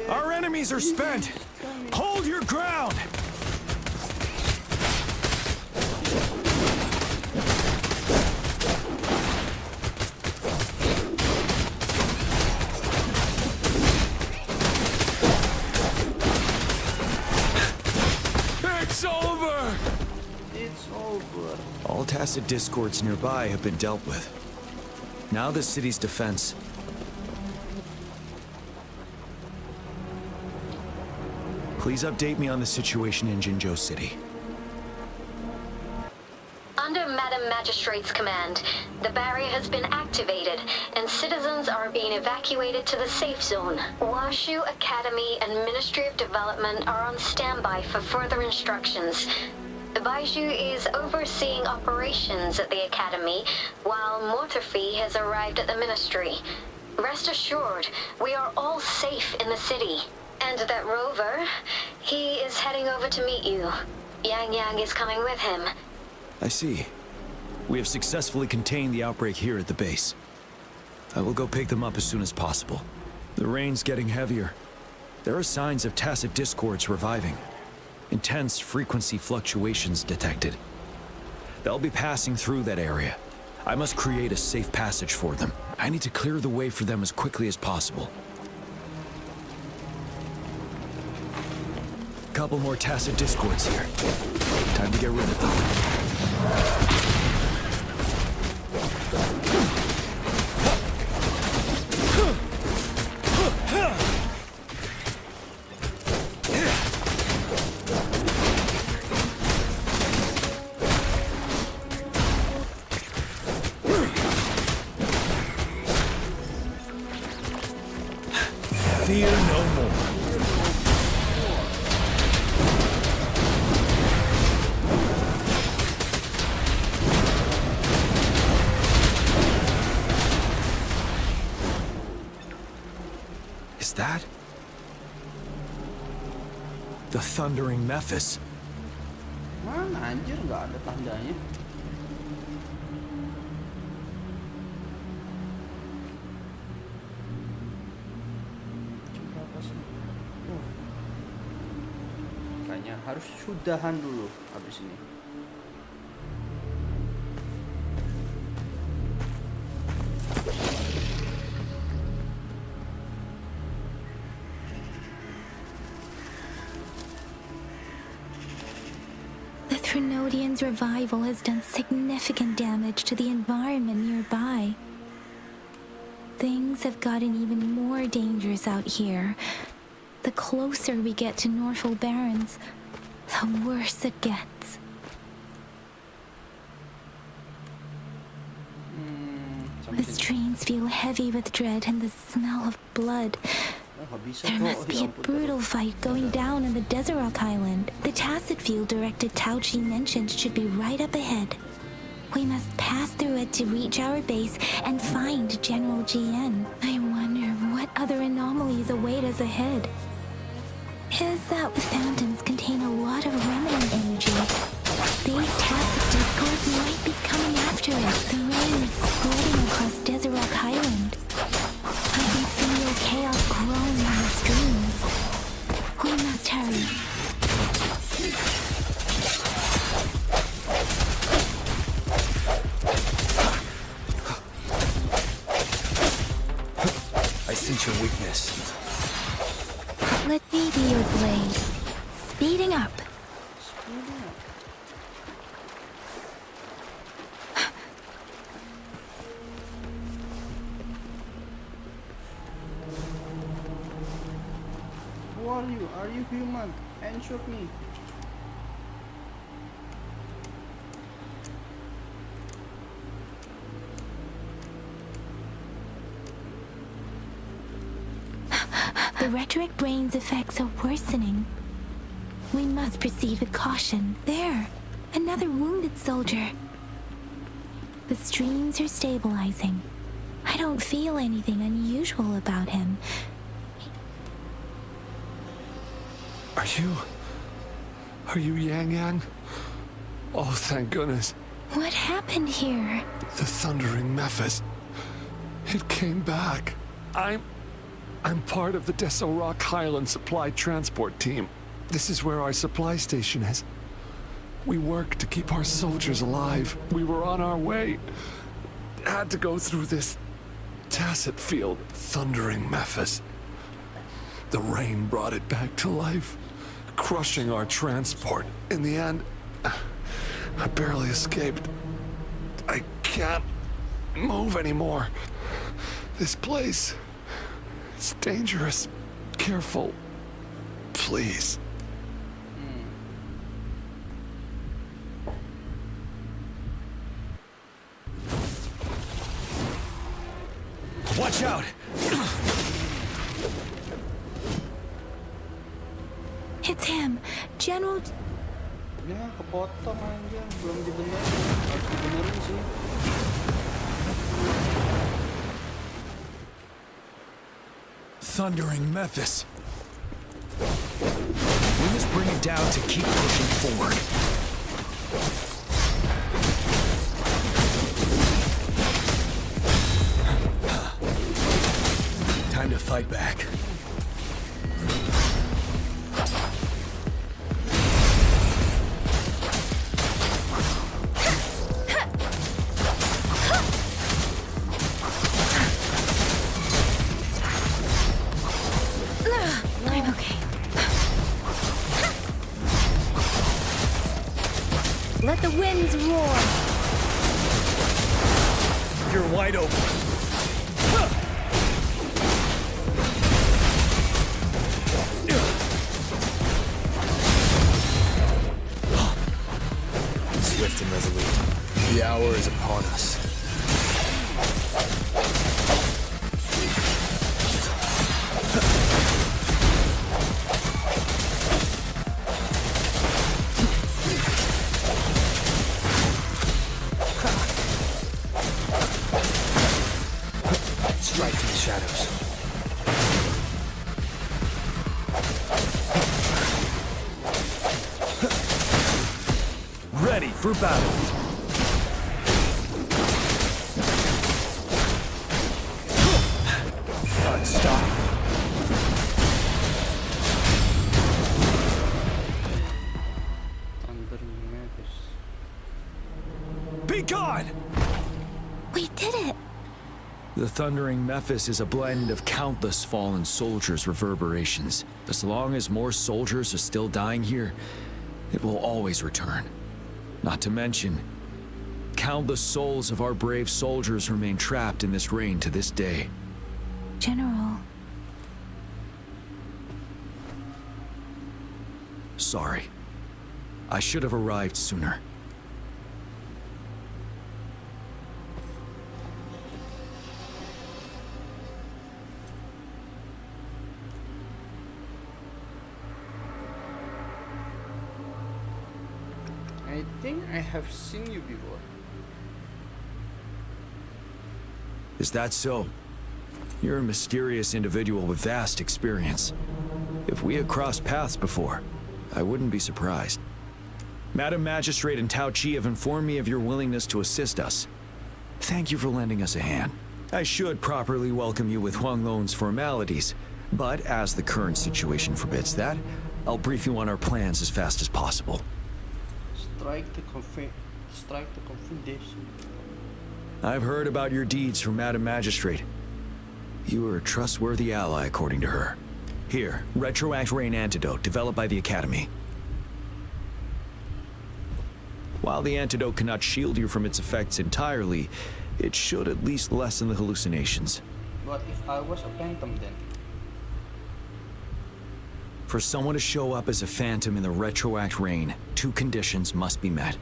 Our enemies are spent. Hold your ground. It's over! It's over. All tacit discords nearby have been dealt with. Now the city's defense. Please update me on the situation in Jinzhou City. Under Madam Magistrate's command, the barrier has been activated, and citizens are being evacuated to the safe zone. Washu Academy and Ministry of Development are on standby for further instructions. Baiju is overseeing operations at the Academy, while Mortherfee has arrived at the Ministry. Rest assured, we are all safe in the city. And that Rover, he is heading over to meet you. Yang Yang is coming with him. I see. We have successfully contained the outbreak here at the base. I will go pick them up as soon as possible. The rain's getting heavier. There are signs of tacit discords reviving. Intense frequency fluctuations detected. They'll be passing through that area. I must create a safe passage for them. I need to clear the way for them as quickly as possible. Couple more tacit discords here. Time to get rid of them. Fear no more. Is that the Thundering Mephis? Mana anjir, nggak ada tandanya. Berapa sih? Kayaknya harus sudahan dulu habis ini. The Threnodian's revival has done significant damage to the environment nearby. Things have gotten even more dangerous out here. The closer we get to Norful Barrens, the worse it gets. The streams feel heavy with dread and the smell of blood. There must be a brutal fight going down in the Desert Island. The Tacit field directed Tao Chi mentioned should be right up ahead. We must pass through it to reach our base and find General GN. I wonder what other anomalies await us ahead. Is that the phantoms contain a lot of remnant energy? These Tacit discords might be coming after it. The rain is spreading across Desert Island. I can feel chaos growing in the streams. We must hurry. I sense your weakness. Let me be your blade. Speeding up. Who are you? Are you human? Answer me. The Rhetoric Brain's effects are worsening. We must proceed with caution. There, another wounded soldier. The streams are stabilizing. I don't feel anything unusual about him. Are you Yang Yang? Oh, thank goodness. What happened here? The Thundering Mephis. It came back. I'm part of the Deso Rock Highland Supply Transport Team. This is where our supply station is. We work to keep our soldiers alive. We were on our way. Had to go through this Tacit field, Thundering Mephis. The rain brought it back to life, crushing our transport. In the end, I barely escaped. I can't move anymore. This place, it's dangerous. Careful, please. Watch out! It's him, General... Ya, kepotong aja, belum dibenerin. Harus dibenerin sih. Thundering Memphis. We must bring it down to keep pushing forward. Time to fight back. I'm okay. Let the winds roar. You're wide open. Swift and resolute. The hour is upon us. Strike through the shadows. Ready for battle. Stop. Thundering Memphis. Be gone! We did it! The Thundering Memphis is a blend of countless fallen soldiers' reverberations. As long as more soldiers are still dying here, it will always return. Not to mention, countless souls of our brave soldiers remain trapped in this rain to this day. General. Sorry. I should have arrived sooner. I think I have seen you before. Is that so? You're a mysterious individual with vast experience. If we had crossed paths before, I wouldn't be surprised. Madam Magistrate and Tao Chi have informed me of your willingness to assist us. Thank you for lending us a hand. I should properly welcome you with Huang Lon's formalities, but as the current situation forbids that, I'll brief you on our plans as fast as possible. Strike the confidation. I've heard about your deeds from Madam Magistrate. You are a trustworthy ally, according to her. Here, Retroact Rain Antidote, developed by the Academy. While the antidote cannot shield you from its effects entirely, it should at least lessen the hallucinations. What if I was a phantom then? For someone to show up as a phantom in the Retroact Rain, two conditions must be met.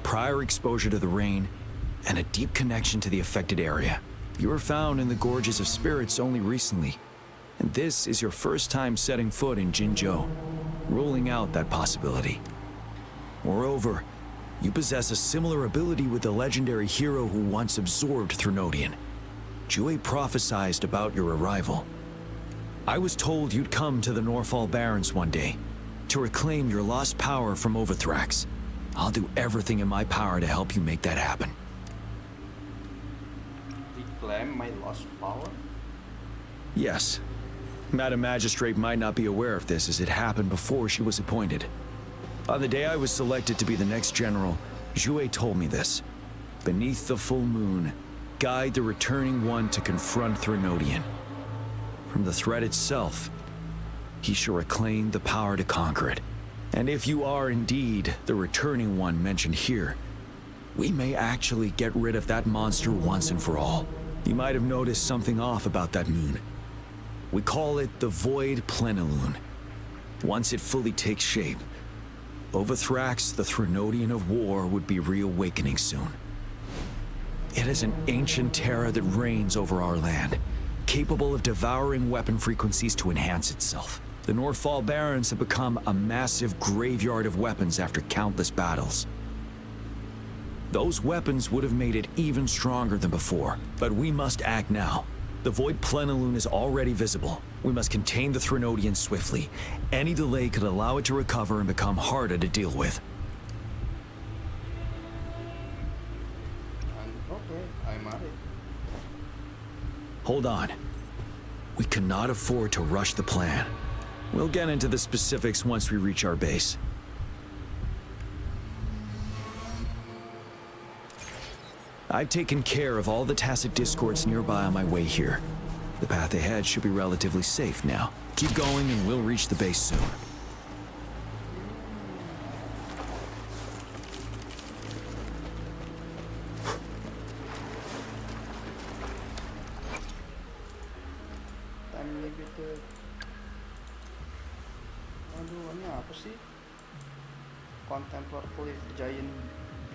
Prior exposure to the rain, and a deep connection to the affected area. You were found in the Gorges of Spirits only recently, and this is your first time setting foot in Jinzhou, ruling out that possibility. Moreover, you possess a similar ability with the legendary hero who once absorbed Threnodian. Jue prophesied about your arrival. I was told you'd come to the Norfall Barrens one day, to reclaim your lost power from Overthrax. I'll do everything in my power to help you make that happen. Reclaim my lost power? Yes. Madam Magistrate might not be aware of this as it happened before she was appointed. On the day I was selected to be the next general, Jue told me this. Beneath the full moon, guide the returning one to confront Threnodian. From the threat itself, he shall reclaim the power to conquer it. And if you are indeed the returning one mentioned here, we may actually get rid of that monster once and for all. You might have noticed something off about that moon. We call it the Void Plenilune. Once it fully takes shape, Overthrax, the Threnodian of War, would be reawakening soon. It is an ancient terror that reigns over our land, capable of devouring weapon frequencies to enhance itself. The Northfall Barrens have become a massive graveyard of weapons after countless battles. Those weapons would have made it even stronger than before, but we must act now. The Void Plenilune is already visible. We must contain the Threnodians swiftly. Any delay could allow it to recover and become harder to deal with. Okay, I'm at it. Hold on. We cannot afford to rush the plan. We'll get into the specifics once we reach our base. I've taken care of all the tacit discords nearby on my way here. The path ahead should be relatively safe now. Keep going and we'll reach the base soon. Time limited. Aduh, ini apa sih? Contemporary Giant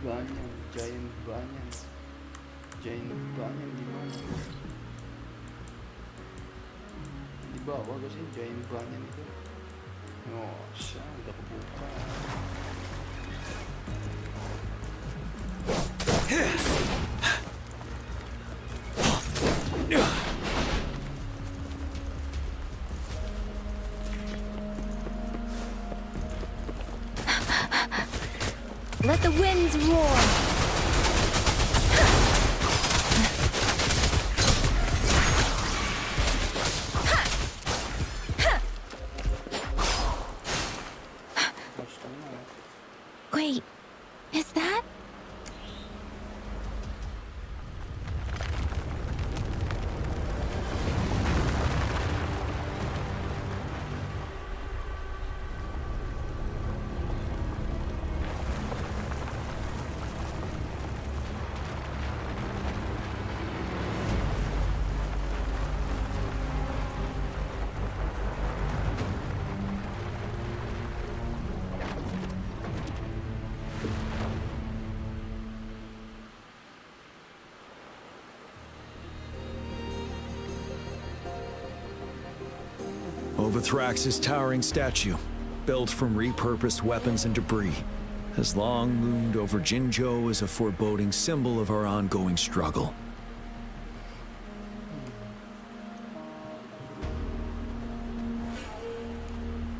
Banyan, Giant Banyan. Giant Banyan di mana? Di bawah gak sih Giant Banyan itu? Oh, udah kebuka. Let the winds roar. Wait, is that? Overthrax's towering statue, built from repurposed weapons and debris, has long loomed over Jinzhou as a foreboding symbol of our ongoing struggle.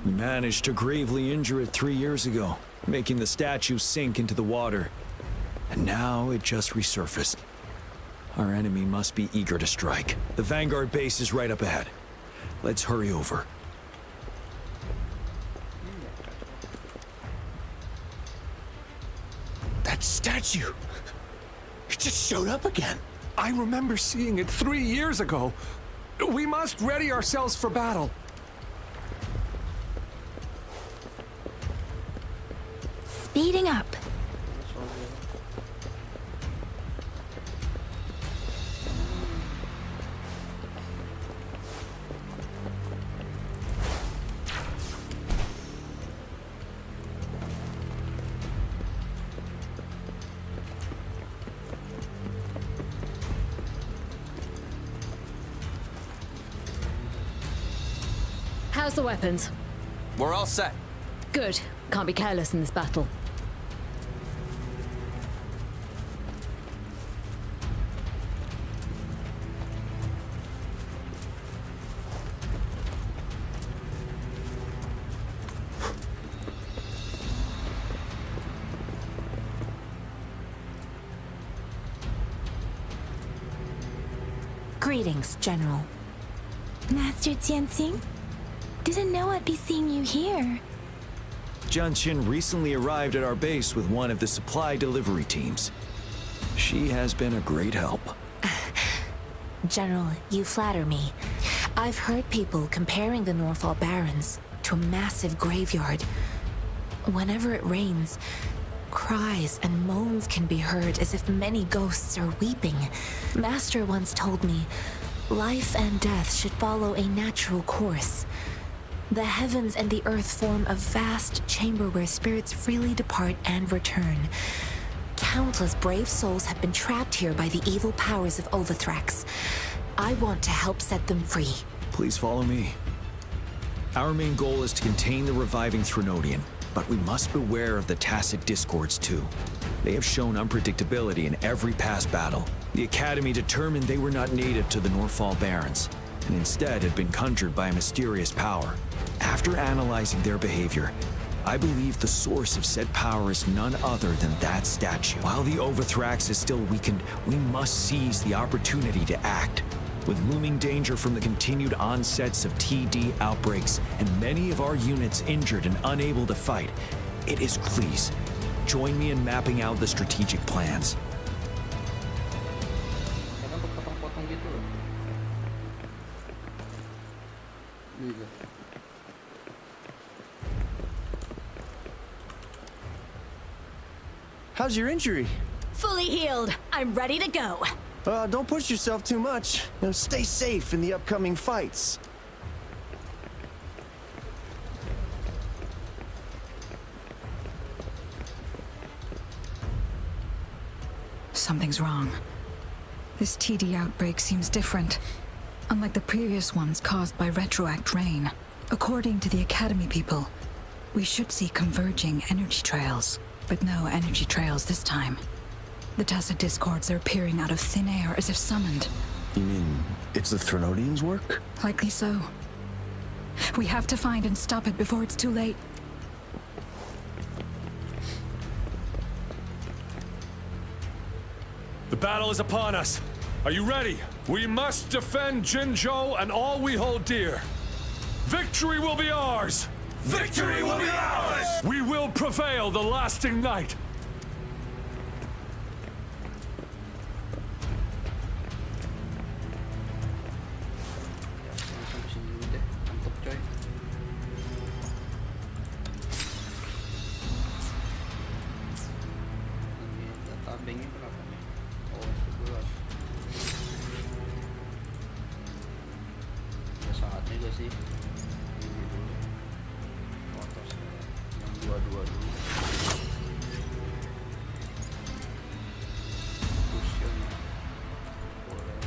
We managed to gravely injure it 3 years ago, making the statue sink into the water. And now it just resurfaced. Our enemy must be eager to strike. The Vanguard base is right up ahead. Let's hurry over. That statue! It just showed up again. I remember seeing it 3 years ago. We must ready ourselves for battle. Speeding up. How's the weapons? We're all set. Good. Can't be careless in this battle. Greetings, General. Master Jianxing? Didn't know I'd be seeing you here. Junqin recently arrived at our base with one of the supply delivery teams. She has been a great help. General, you flatter me. I've heard people comparing the Northfall Barrens to a massive graveyard. Whenever it rains, cries and moans can be heard as if many ghosts are weeping. Master once told me, life and death should follow a natural course. The heavens and the earth form a vast chamber where spirits freely depart and return. Countless brave souls have been trapped here by the evil powers of Overthrax. I want to help set them free. Please follow me. Our main goal is to contain the reviving Threnodian, but we must beware of the Tacet Discords too. They have shown unpredictability in every past battle. The Academy determined they were not native to the Norfall Barrens, and instead had been conjured by a mysterious power. After analyzing their behavior, I believe the source of said power is none other than that statue. While the Overthrax is still weakened, we must seize the opportunity to act. With looming danger from the continued onsets of TD outbreaks and many of our units injured and unable to fight, it is please, join me in mapping out the strategic plans. Kadang potong-potong gitu loh. Gitu. How's your injury? Fully healed. I'm ready to go. Don't push yourself too much. Stay safe in the upcoming fights. Something's wrong. This TD outbreak seems different. Unlike the previous ones caused by retroact rain. According to the Academy people, we should see converging energy trails. But no energy trails this time. The Tacet Discords are appearing out of thin air as if summoned. You mean it's the Threnodians' work? Likely so. We have to find and stop it before it's too late. The battle is upon us. Are you ready? We must defend Jinzhou and all we hold dear. Victory will be ours! Victory will be ours! We will prevail the lasting night! Sampai sini dulu deh, mantep coy. Ini data banknya berapa nih? Oh 11. Udah saatnya gak sih? Ini dulu. Atas yang 22 dulu. Fusion boleh.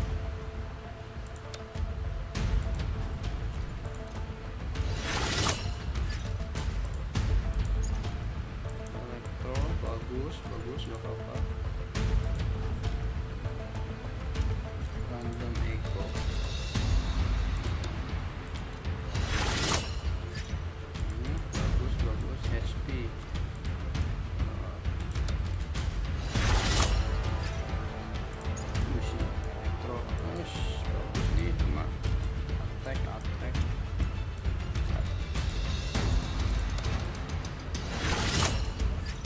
Elektro bagus gak apa-apa. Random echo. Bagus HP. Fusion elektro. Bagus nih cuma attack.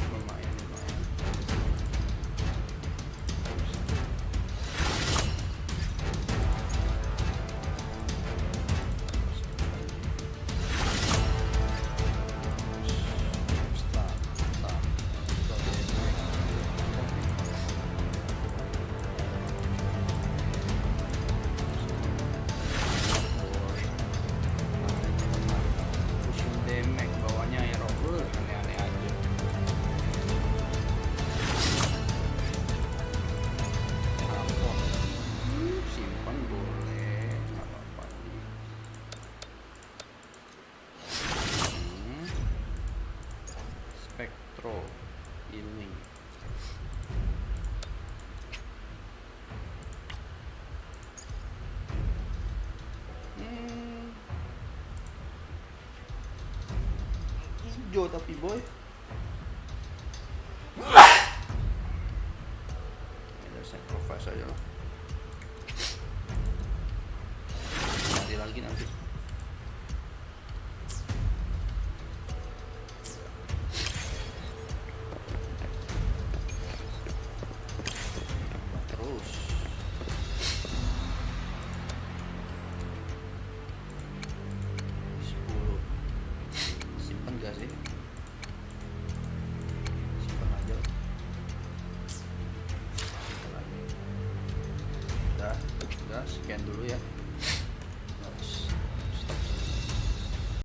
Lumayan. Fusion damage bawahnya aero, aneh-aneh aja. Rapor, simpan boleh, nggak apa-apa nih. Spektro, healing. Hijau tapi boy. Ada sacrifice aja lah. Cari lagi nanti.